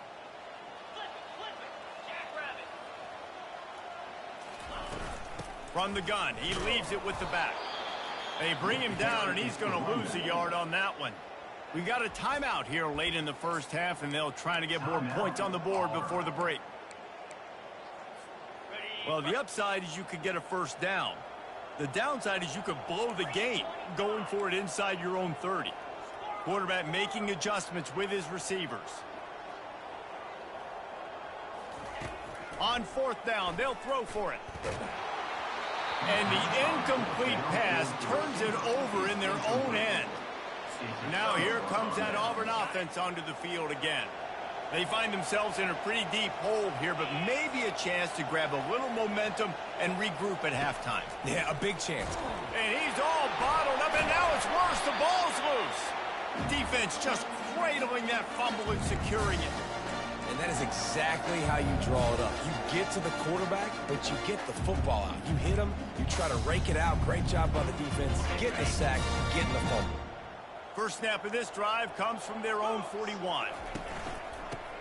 From the gun, he leaves it with the back. They bring him down, and he's going to lose a yard on that one. We got a timeout here late in the first half, and they'll try to get more points on the board before the break. Well, the upside is you could get a first down. The downside is you could blow the game going for it inside your own 30. Quarterback making adjustments with his receivers. On fourth down, they'll throw for it. And the incomplete pass turns it over in their own end. Now here comes that Auburn offense onto the field again. They find themselves in a pretty deep hole here, but maybe a chance to grab a little momentum and regroup at halftime. Yeah, a big chance. And he's all bottled up, and now it's worse. The ball's loose. Defense just cradling that fumble and securing it. And that is exactly how you draw it up. You get to the quarterback, but you get the football out. You hit him, you try to rake it out. Great job by the defense. Get the sack, getting the fumble. First snap of this drive comes from their own 41.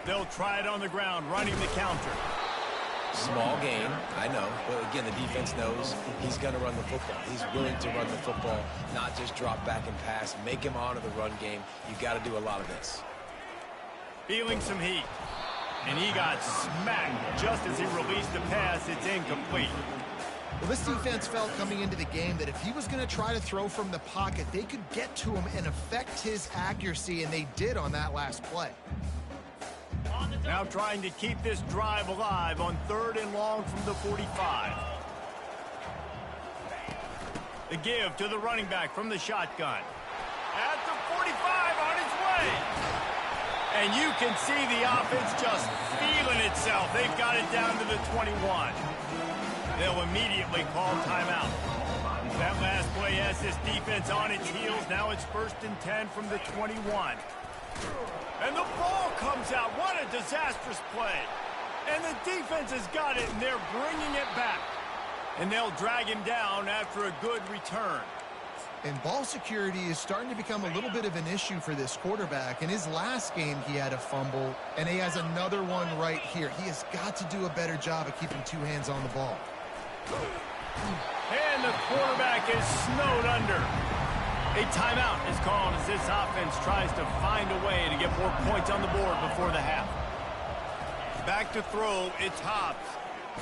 They'll try it on the ground, running the counter. Small gain, I know. But again, the defense knows he's going to run the football. He's willing to run the football, not just drop back and pass. Make him honor the run game. You got to do a lot of this. Feeling some heat. And he got smacked just as he released the pass. It's incomplete. Well, this defense felt coming into the game that if he was going to try to throw from the pocket, they could get to him and affect his accuracy, and they did on that last play. Now trying to keep this drive alive on 3rd and long from the 45. The give to the running back from the shotgun. At the 45 on his way. And you can see the offense just feeling itself. They've got it down to the 21. They'll immediately call timeout. That last play has this defense on its heels. Now it's 1st and 10 from the 21. And the ball comes out. What a disastrous play. And the defense has got it, and they're bringing it back. And they'll drag him down after a good return. And ball security is starting to become a little bit of an issue for this quarterback. In his last game, he had a fumble, and he has another one right here. He has got to do a better job of keeping 2 hands on the ball. And the quarterback is snowed under. A timeout is called as this offense tries to find a way to get more points on the board before the half. Back to throw, it's Hobbs.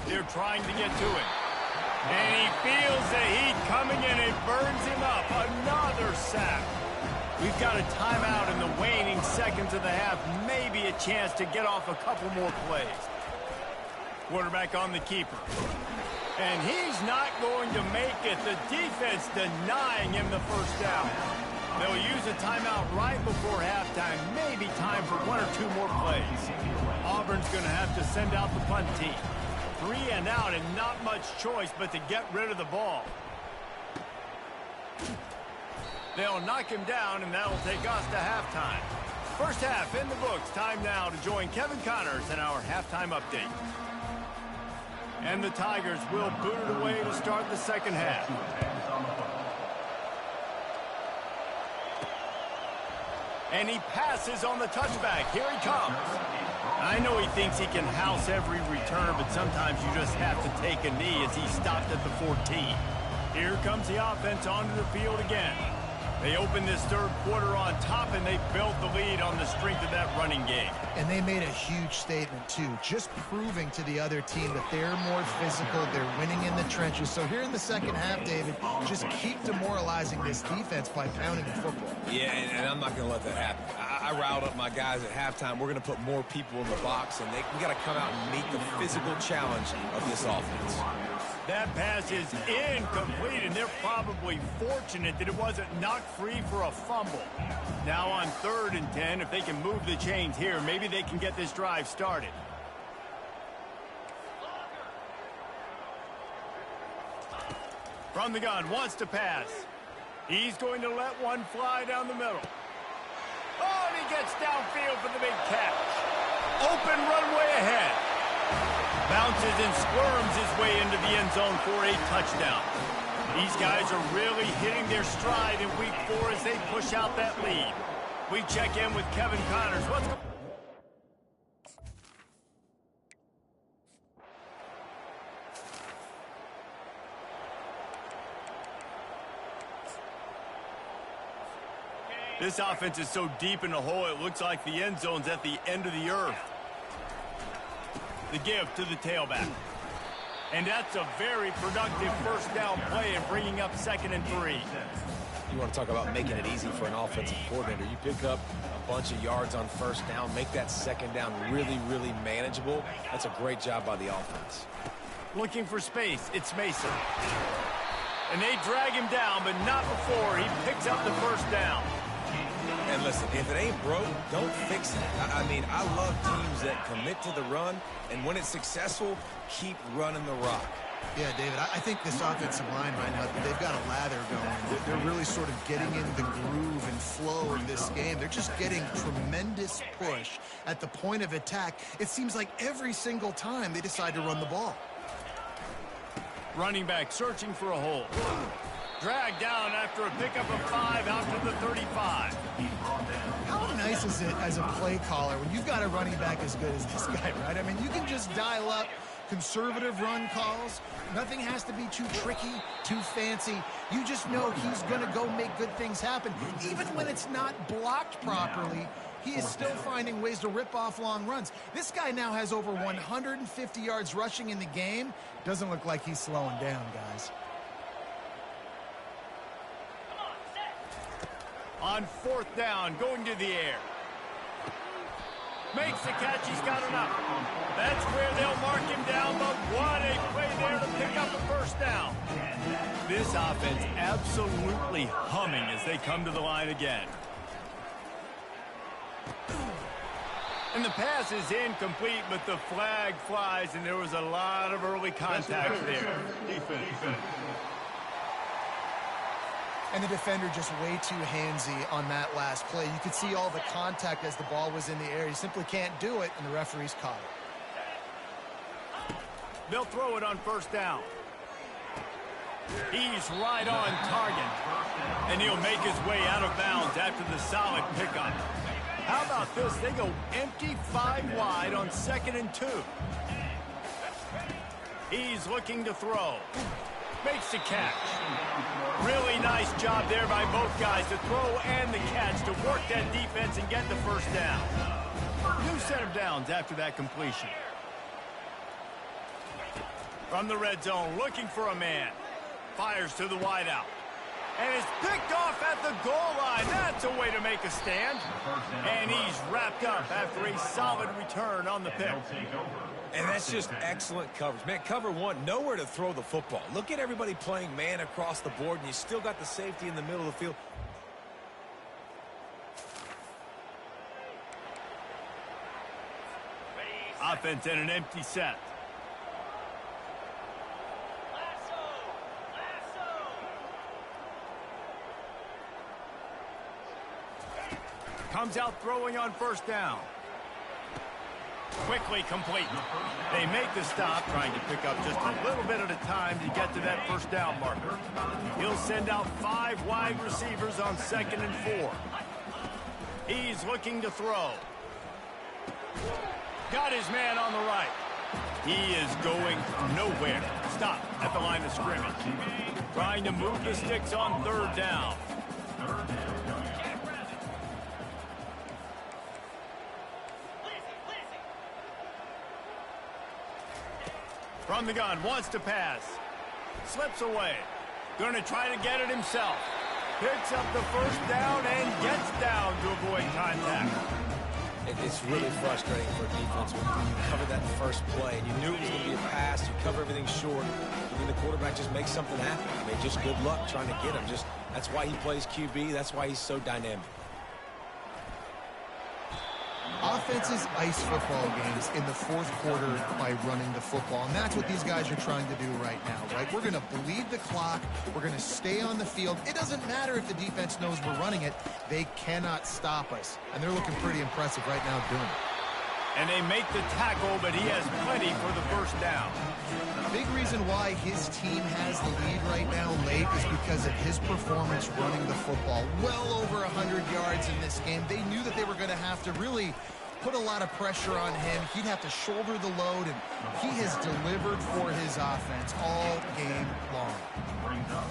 They're trying to get to it. And he feels the heat coming in. It burns him up. Another sack. We've got a timeout in the waning seconds of the half. Maybe a chance to get off a couple more plays. Quarterback on the keeper. And he's not going to make it. The defense denying him the first down. They'll use a timeout right before halftime. Maybe time for 1 or 2 more plays. Auburn's going to have to send out the punt team. 3 and out, and not much choice but to get rid of the ball. They'll knock him down, and that'll take us to halftime. First half in the books. Time now to join Kevin Connors in our halftime update. And the Tigers will boot it away to start the second half. And he passes on the touchback. Here he comes. I know he thinks he can house every return, but sometimes you just have to take a knee as he stopped at the 14. Here comes the offense onto the field again. They opened this third quarter on top, and they built the lead on the strength of that running game. And they made a huge statement, too, just proving to the other team that they're more physical, they're winning in the trenches. So here in the second half, David, just keep demoralizing this defense by pounding the football. Yeah, and I'm not going to let that happen. I riled up my guys at halftime. We're going to put more people in the box, and we got to come out and meet the physical challenge of this offense. That pass is incomplete, and they're probably fortunate that it wasn't knocked free for a fumble. Now on 3rd and 10, if they can move the chains here, maybe they can get this drive started. From the gun, wants to pass. He's going to let one fly down the middle. Oh, and he gets downfield for the big catch. Open runway ahead. Bounces and squirms his way into the end zone for a touchdown. These guys are really hitting their stride in week 4 as they push out that lead. We check in with Kevin Connors. What's going on? This offense is so deep in the hole, it looks like the end zone's at the end of the earth. The give to the tailback. And that's a very productive first down play and bringing up 2nd and 3. You want to talk about making it easy for an offensive coordinator. You pick up a bunch of yards on first down, make that 2nd down really, really manageable. That's a great job by the offense. Looking for space, it's Mason. And they drag him down, but not before he picks up the first down. And listen, if it ain't broke, don't fix it. I mean, I love teams that commit to the run, and when it's successful, keep running the rock. Yeah, David, I think this offensive line right now, they've got a lather going. They're really sort of getting in the groove and flow of this game. They're just getting tremendous push at the point of attack. It seems like every single time they decide to run the ball. Running back searching for a hole. Dragged down after a pickup of 5 out to the 35. How nice is it as a play caller when you've got a running back as good as this guy, right? I mean, you can just dial up conservative run calls. Nothing has to be too tricky, too fancy. You just know he's going to go make good things happen. Even when it's not blocked properly, he is still finding ways to rip off long runs. This guy now has over 150 yards rushing in the game. Doesn't look like he's slowing down, guys. On 4th down, going to the air. Makes the catch, he's got enough. That's where they'll mark him down, but what a play there to pick up the first down. This offense absolutely humming as they come to the line again. And the pass is incomplete, but the flag flies, and there was a lot of early contact there. Defense. And the defender just way too handsy on that last play. You could see all the contact as the ball was in the air. He simply can't do it, and the referee's caught it. They'll throw it on 1st down. He's right on target. And he'll make his way out of bounds after the solid pickup. How about this? They go empty 5 wide on 2nd and 2. He's looking to throw. Makes the catch. Really nice job there by both guys to throw and the catch to work that defense and get the first down. New set of downs after that completion. From the red zone, looking for a man. Fires to the wideout. And is picked off at the goal line. That's a way to make a stand. And he's wrapped up after a solid return on the pick. And that's just excellent coverage. Man, cover 1, nowhere to throw the football. Look at everybody playing man across the board, and you still got the safety in the middle of the field. Offense in an empty set. Comes out throwing on 1st down. Quickly complete. They make the stop, trying to pick up just a little bit at a time to get to that first down marker. He'll send out 5 wide receivers on 2nd and 4. He's looking to throw. Got his man on the right. He is going nowhere. Stop at the line of scrimmage. Trying to move the sticks on 3rd down. From the gun, wants to pass. Slips away. Going to try to get it himself. Picks up the first down and gets down to avoid contact. It's really frustrating for a defense when you cover that first play. And you knew it was going to be a pass. You cover everything short. And then the quarterback just makes something happen. I mean, just good luck trying to get him. That's why he plays QB. That's why he's so dynamic. Offenses ice football games in the 4th quarter by running the football, and that's what these guys are trying to do right now, right? We're going to bleed the clock. We're going to stay on the field. It doesn't matter if the defense knows we're running it. They cannot stop us, and they're looking pretty impressive right now doing it. And they make the tackle, but he has plenty for the first down. Big reason why his team has the lead right now late is because of his performance running the football. Well over 100 yards in this game. They knew that they were going to have to really put a lot of pressure on him. He'd have to shoulder the load, and he has delivered for his offense all game long.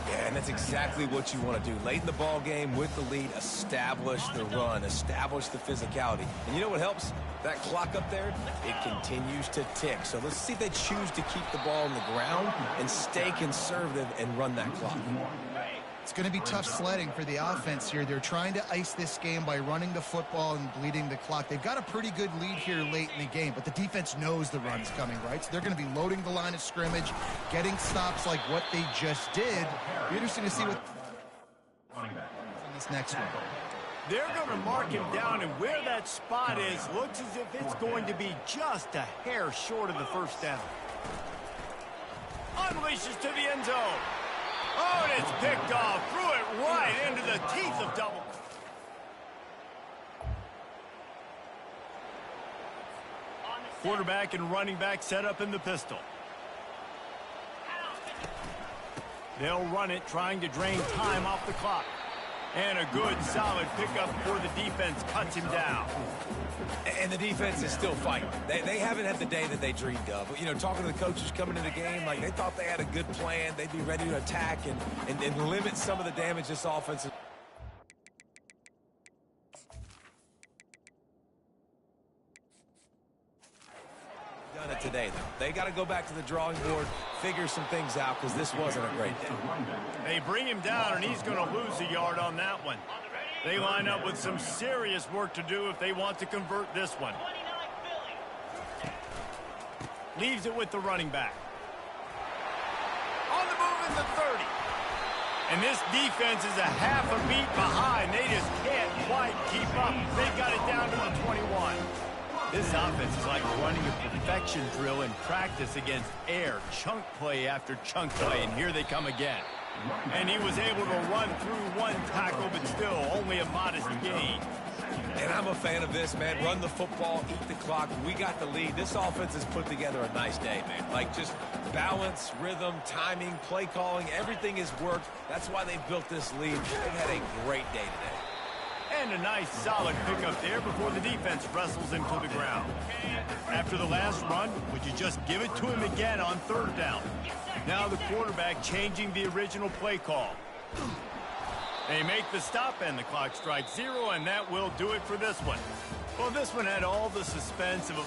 Yeah, and that's exactly what you want to do. Late in the ball game with the lead, establish the run, establish the physicality. And you know what helps? That clock up there, it continues to tick. So let's see if they choose to keep the ball on the ground and stay conservative and run that clock. It's going to be tough sledding for the offense here. They're trying to ice this game by running the football and bleeding the clock. They've got a pretty good lead here late in the game, but the defense knows the run's coming, right? So they're going to be loading the line of scrimmage, getting stops like what they just did. Be interesting to see what in this next one. They're going to mark him down, and where that spot is looks as if it's going to be just a hair short of the first down. Unleashes to the end zone. Oh, and it's picked off. Threw it right into the teeth of double. Quarterback and running back set up in the pistol. They'll run it, trying to drain time off the clock. And a good, solid pickup before the defense cuts him down. And the defense is still fighting. They haven't had the day that they dreamed of. You know, talking to the coaches coming into the game, like they thought they had a good plan. They'd be ready to attack and limit some of the damage this offense is. Done it today, though. They got to go back to the drawing board, figure some things out, because this wasn't a great day. They bring him down, and he's going to lose a yard on that one. They line up with some serious work to do if they want to convert this one. Leaves it with the running back. On the move in the 30. And this defense is a half a beat behind. They just can't quite keep up. They've got it down to the 21. This offense is like running a perfection drill in practice against air. Chunk play after chunk play, and here they come again. And he was able to run through one tackle, but still only a modest gain. And I'm a fan of this, man. Run the football, eat the clock. We got the lead. This offense has put together a nice day, man. Like just balance, rhythm, timing, play calling, everything has worked. That's why they built this lead. They've had a great day today. And a nice solid pickup there before the defense wrestles him to the ground. After the last run, would you just give it to him again on third down? Now the quarterback changing the original play call. They make the stop and the clock strikes 0, and that will do it for this one. Well, this one had all the suspense of a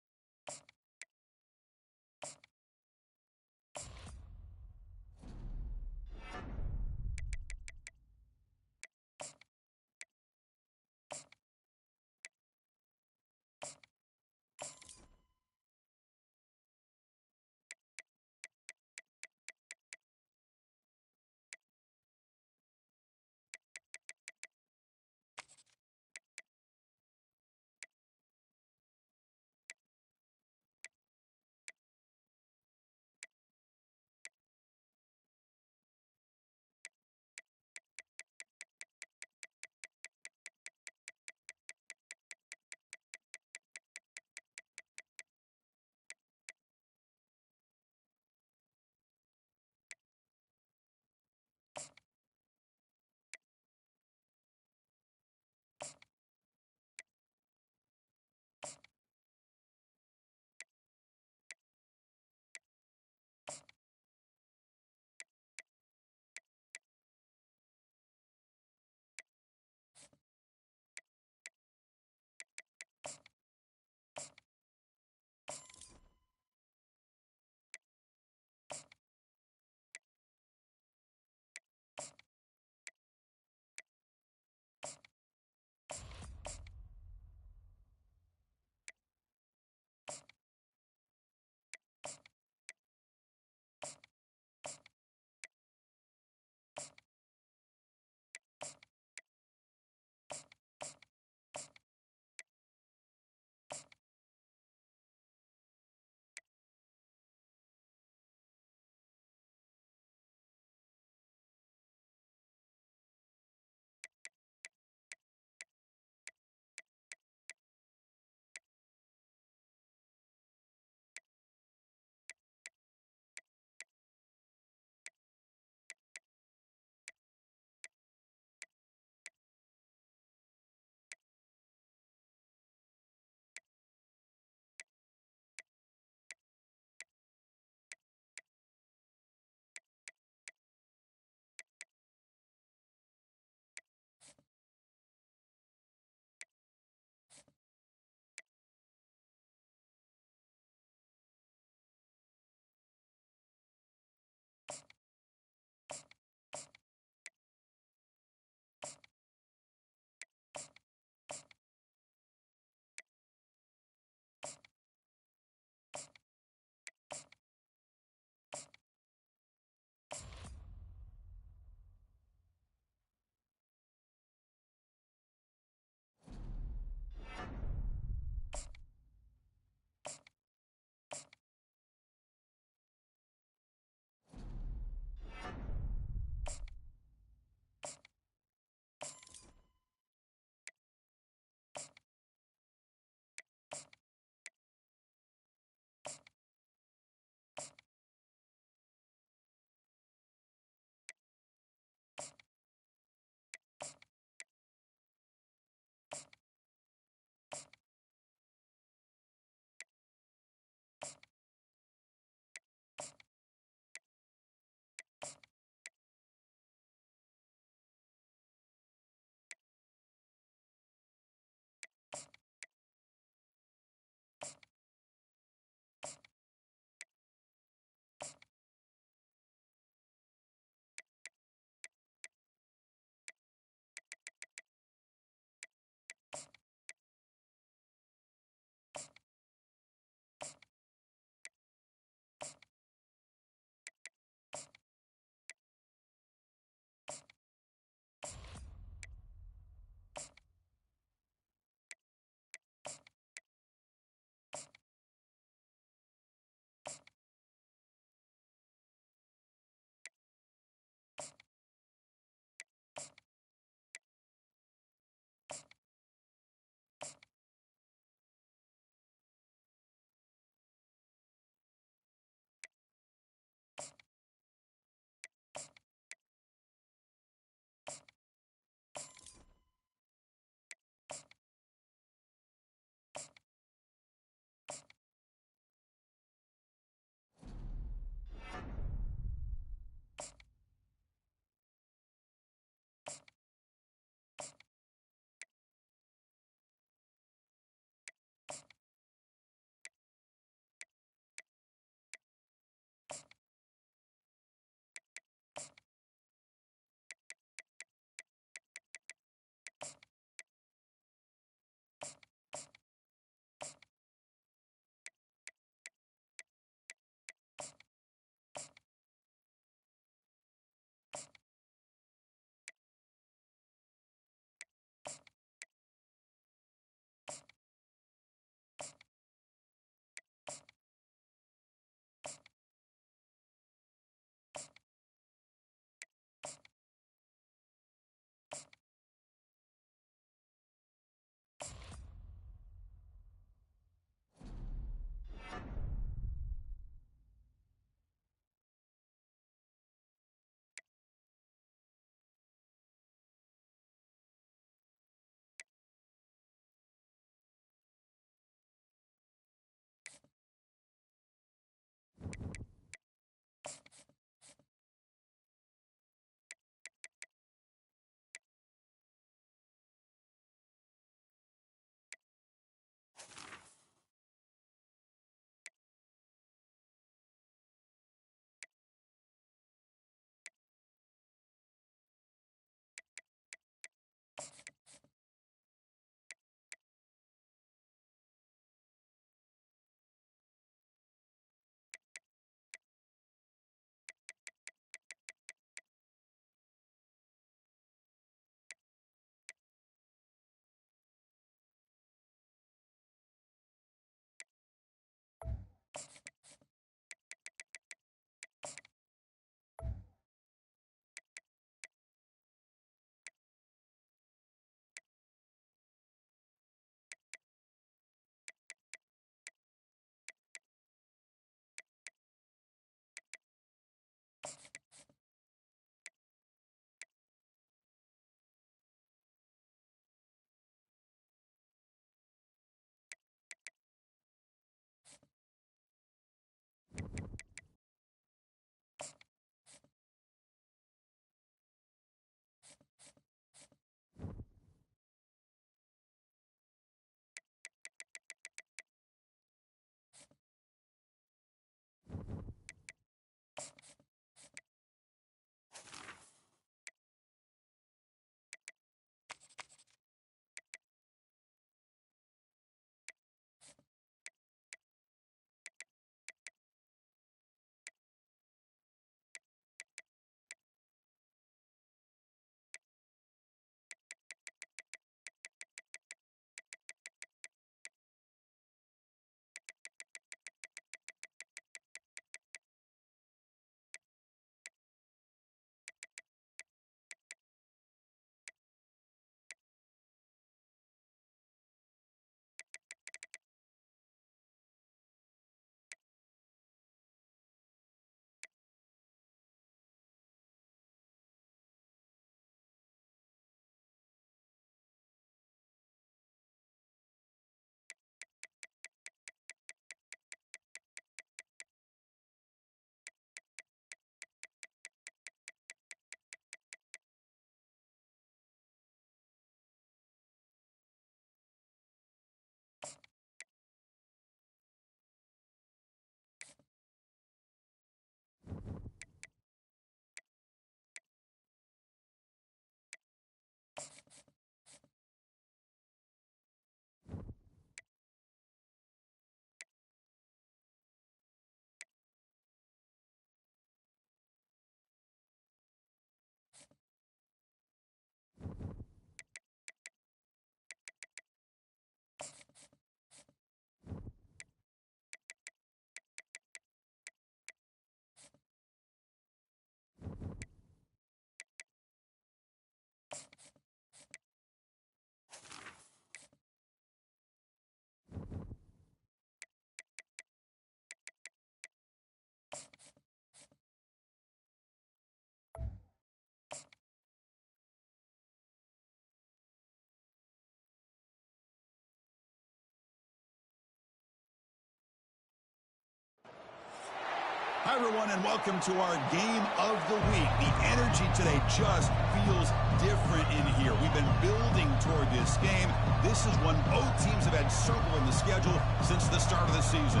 Hi, everyone, and welcome to our game of the week. The energy today just feels different in here. We've been building toward this game. This is one both teams have had circled in the schedule since the start of the season.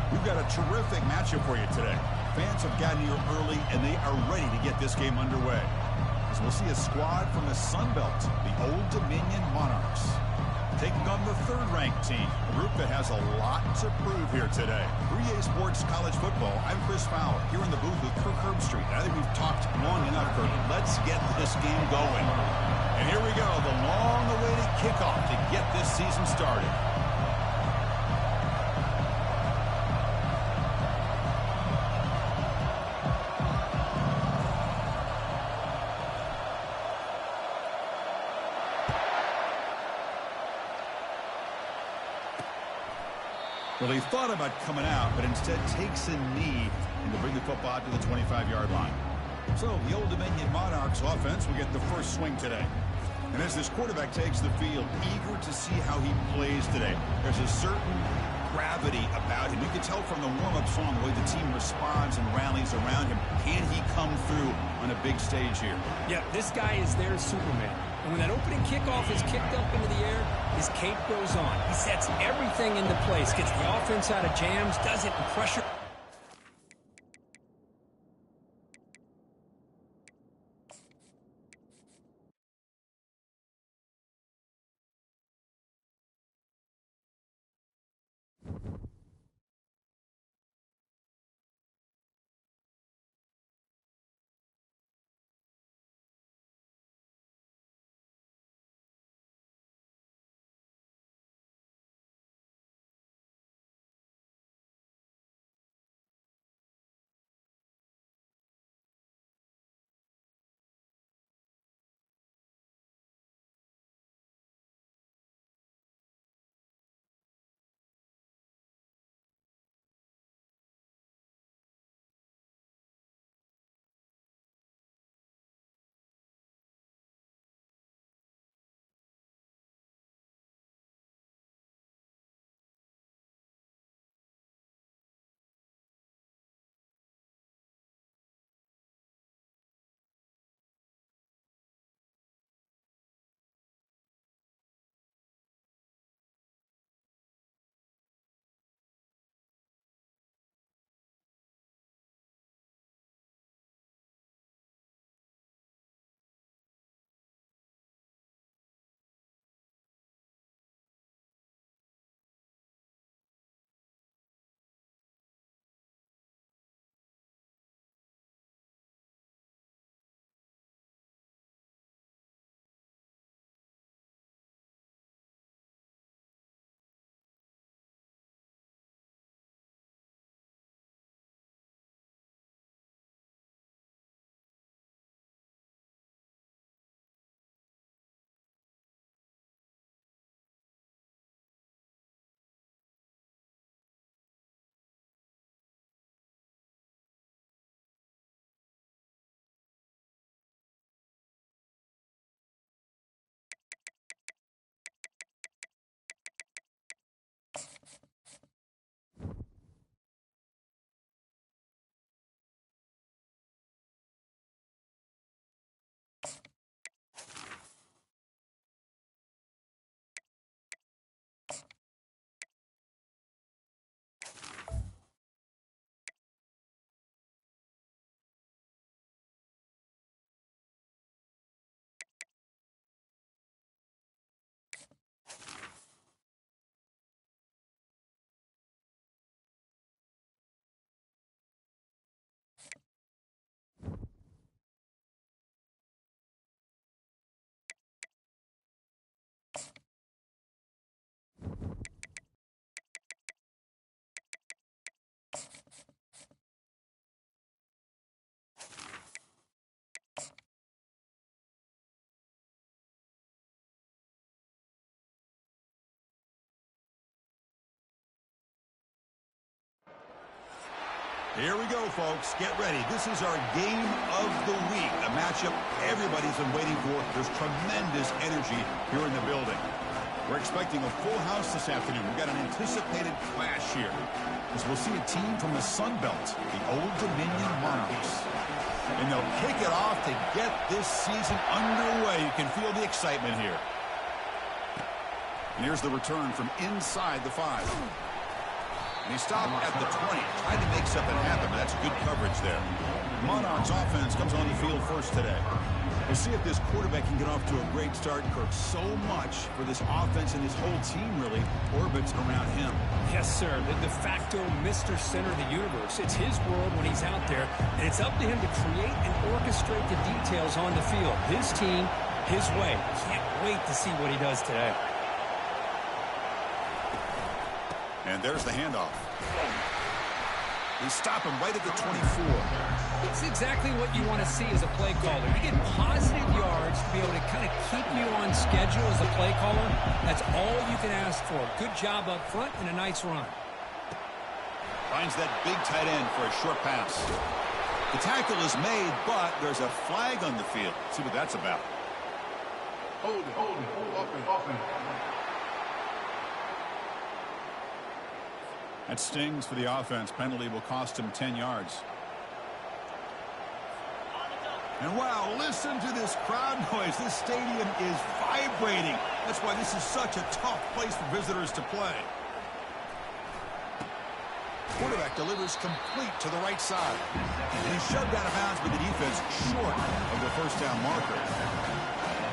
We've got a terrific matchup for you today. Fans have gotten here early, and they are ready to get this game underway. As we'll see a squad from the Sun Belt, the Old Dominion Monarchs, taking on the third-ranked team, a group that has a lot to prove here today. 3A Sports College Football, I'm Chris Fowler, here in the booth with Kirk Herbstreit. I think we've talked long enough, Kirk. Let's get this game going. And here we go, the long-awaited kickoff to get this season started. Well, he thought about coming out, but instead takes a knee and to bring the football out to the 25-yard line. So the Old Dominion Monarchs offense will get the first swing today. And as this quarterback takes the field, eager to see how he plays today. There's a certain gravity about him. You can tell from the warm-up song the way the team responds and rallies around him. Can he come through on a big stage here? Yeah, this guy is their Superman. And when that opening kickoff is kicked up into the air, his cape goes on. He sets everything into place, gets the offense out of jams, does it in pressure. Here we go, folks. Get ready. This is our game of the week, a matchup everybody's been waiting for. There's tremendous energy here in the building. We're expecting a full house this afternoon. We've got an anticipated clash here, as we'll see a team from the Sun Belt, the Old Dominion Monarchs. And they'll kick it off to get this season underway. You can feel the excitement here. And here's the return from inside the 5. And he stopped at the 20. Tried to make something happen, but that's good coverage there. Monarchs offense comes on the field first today. We'll see if this quarterback can get off to a great start, Kirk. So much for this offense and his whole team really orbits around him. Yes, sir. The de facto Mr. Center of the universe. It's his world when he's out there, and it's up to him to create and orchestrate the details on the field. His team, his way. Can't wait to see what he does today. And there's the handoff. They stop him right at the 24. It's exactly what you want to see as a play caller. You get positive yards to be able to kind of keep you on schedule as a play caller. That's all you can ask for. Good job up front and a nice run. Finds that big tight end for a short pass. The tackle is made, but there's a flag on the field. Let's see what that's about. Hold it, open. That stings for the offense. Penalty will cost him 10 yards. And wow, listen to this crowd noise. This stadium is vibrating. That's why this is such a tough place for visitors to play. Quarterback delivers complete to the right side. And he's shoved out of bounds with the defense short of the first down marker.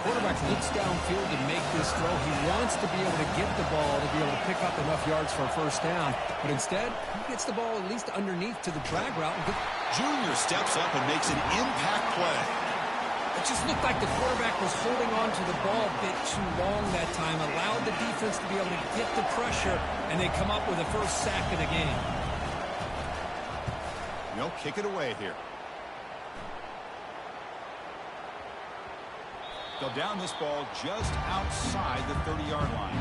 Quarterback looks downfield to make this throw. He wants to be able to get the ball to be able to pick up enough yards for a first down. But instead, he gets the ball at least underneath to the drag route. Junior steps up and makes an impact play. It just looked like the quarterback was holding on to the ball a bit too long that time. Allowed the defense to be able to get the pressure, and they come up with the first sack of the game. They'll kick it away here. They'll down this ball just outside the 30-yard line.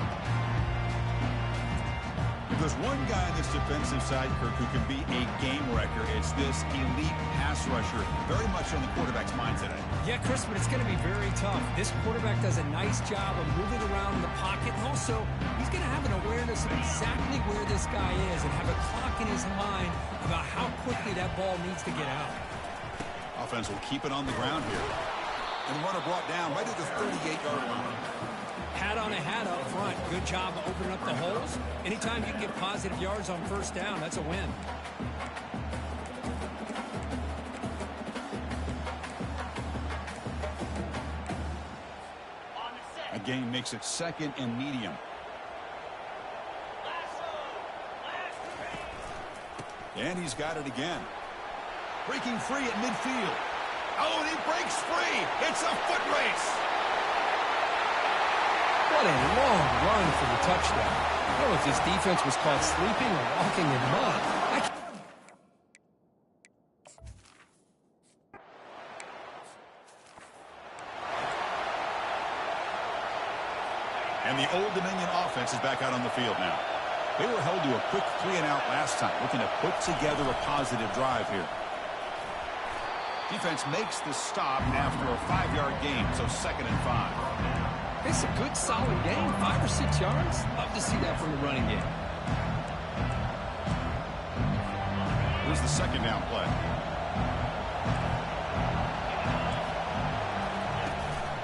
If there's one guy on this defensive side, Kirk, who can be a game wrecker, it's this elite pass rusher. Very much on the quarterback's mind today. Yeah, Chris, but it's going to be very tough. This quarterback does a nice job of moving around in the pocket. And also, he's going to have an awareness of exactly where this guy is and have a clock in his mind about how quickly that ball needs to get out. Offense will keep it on the ground here. And the runner brought down right at the 38-yard line. Hat on a hat up front. Good job of opening up the holes. Anytime you can get positive yards on first down, that's a win. A gain makes it second and medium. And he's got it again. Breaking free at midfield. Oh, and he breaks free. It's a foot race. What a long run for the touchdown. I don't know if this defense was caught sleeping or walking in mud. And the Old Dominion offense is back out on the field now. They were held to a quick 3-and-out last time, looking to put together a positive drive here. Defense makes the stop after a 5-yard gain, so 2nd and 5. It's a good, solid game, 5 or 6 yards. Love to see that from the running game. Here's the 2nd down play.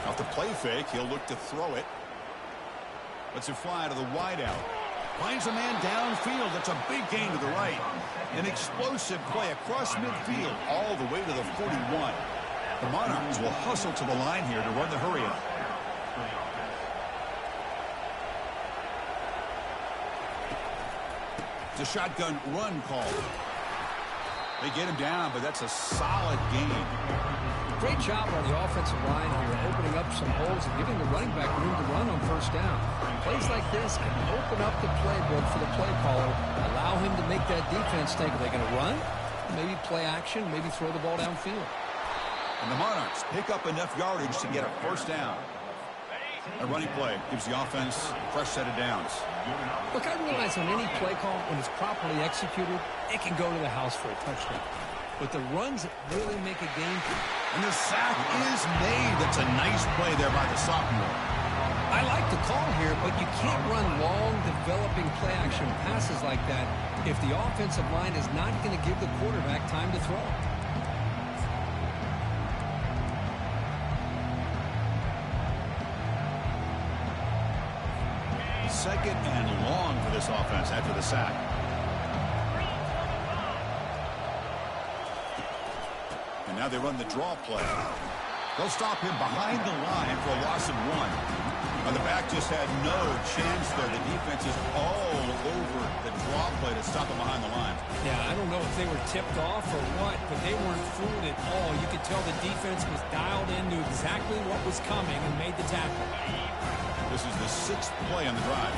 Off the play fake, he'll look to throw it. Lets it fly to the wideout. Finds a man downfield. That's a big gain to the right. An explosive play across midfield all the way to the 41. The Monarchs will hustle to the line here to run the hurry-up. It's a shotgun run call. They get him down, but that's a solid gain. Great job by the offensive line here, opening up some holes and giving the running back room to run on first down. Plays like this can open up the playbook for the play caller, allow him to make that defense think, are they going to run? Maybe play action, maybe throw the ball downfield. And the Monarchs pick up enough yardage to get a first down. A running play gives the offense a fresh set of downs. Look, I realize on any play call, when it's properly executed, it can go to the house for a touchdown. But the runs that really make a game. And the sack is made. That's a nice play there by the sophomore. I like the call here, but you can't run long, developing play-action passes like that if the offensive line is not going to give the quarterback time to throw. Second and long for this offense after the sack. And now they run the draw play. They'll stop him behind the line for a loss of 1. Now the back just had no chance there. The defense is all over the draw play to stop him behind the line. Yeah, I don't know if they were tipped off or what, but they weren't fooled at all. You could tell the defense was dialed into exactly what was coming and made the tackle. This is the 6th play on the drive.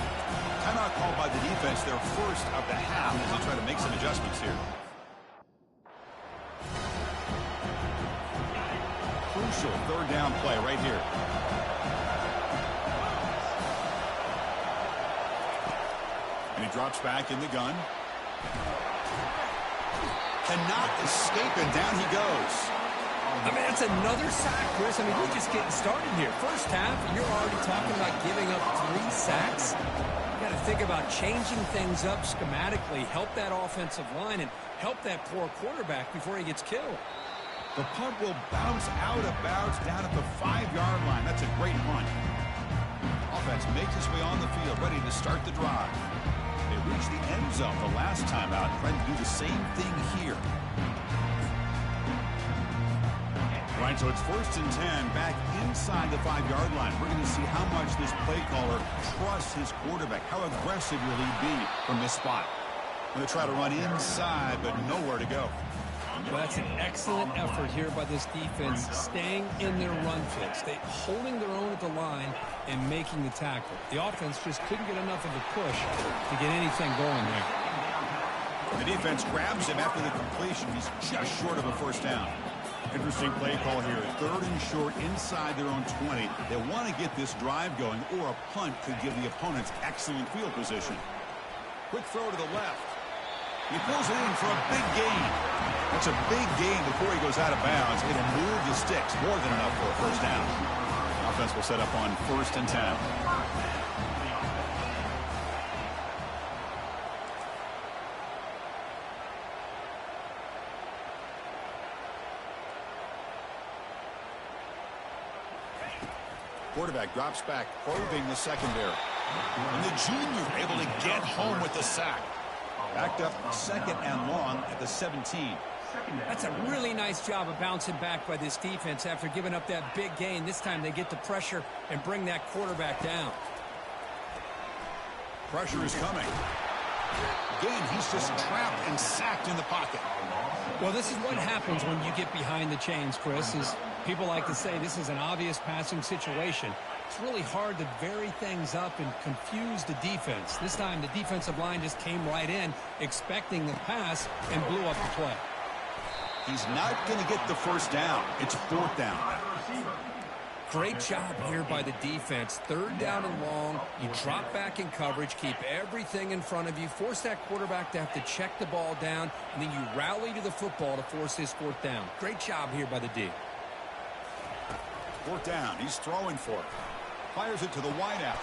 Timeout called by the defense, their first of the half, as they try to make some adjustments here. Crucial third down play right here. And he drops back in the gun. Cannot escape, and down he goes. I mean, that's another sack, Chris. I mean, we're just getting started here. First half, and you're already talking about giving up 3 sacks. You got to think about changing things up schematically, help that offensive line, and help that poor quarterback before he gets killed. The punt will bounce out of bounds down at the 5-yard line. That's a great punt. Offense makes its way on the field, ready to start the drive. They reached the end zone the last time out, trying to do the same thing here. Right, so it's 1st and 10 back inside the 5-yard line. We're going to see how much this play caller trusts his quarterback. How aggressive will he be from this spot? Going to try to run inside, but nowhere to go. Well, that's an excellent effort here by this defense, staying in their run fix. They holding their own at the line and making the tackle. The offense just couldn't get enough of a push to get anything going there. The defense grabs him after the completion. He's just short of a first down. Interesting play call here. 3rd and short inside their own 20. They want to get this drive going, or a punt could give the opponents excellent field position. Quick throw to the left. He pulls it in for a big gain. That's a big gain before he goes out of bounds. It'll move the sticks more than enough for a first down. Offense will set up on 1st and 10. Quarterback drops back, probing the secondary. And the junior able to get home with the sack. Backed up 2nd and long at the 17. That's a really nice job of bouncing back by this defense after giving up that big gain. This time they get the pressure and bring that quarterback down. Pressure is coming. Again, he's just trapped and sacked in the pocket. Well, this is what happens when you get behind the chains, Chris, is people like to say this is an obvious passing situation. It's really hard to vary things up and confuse the defense. This time the defensive line just came right in, expecting the pass, and blew up the play. He's not going to get the first down. It's 4th down. Great job here by the defense. 3rd down and long. You drop back in coverage, keep everything in front of you, force that quarterback to have to check the ball down, and then you rally to the football to force this 4th down. Great job here by the D. 4th down. He's throwing for it. Fires it to the wideout.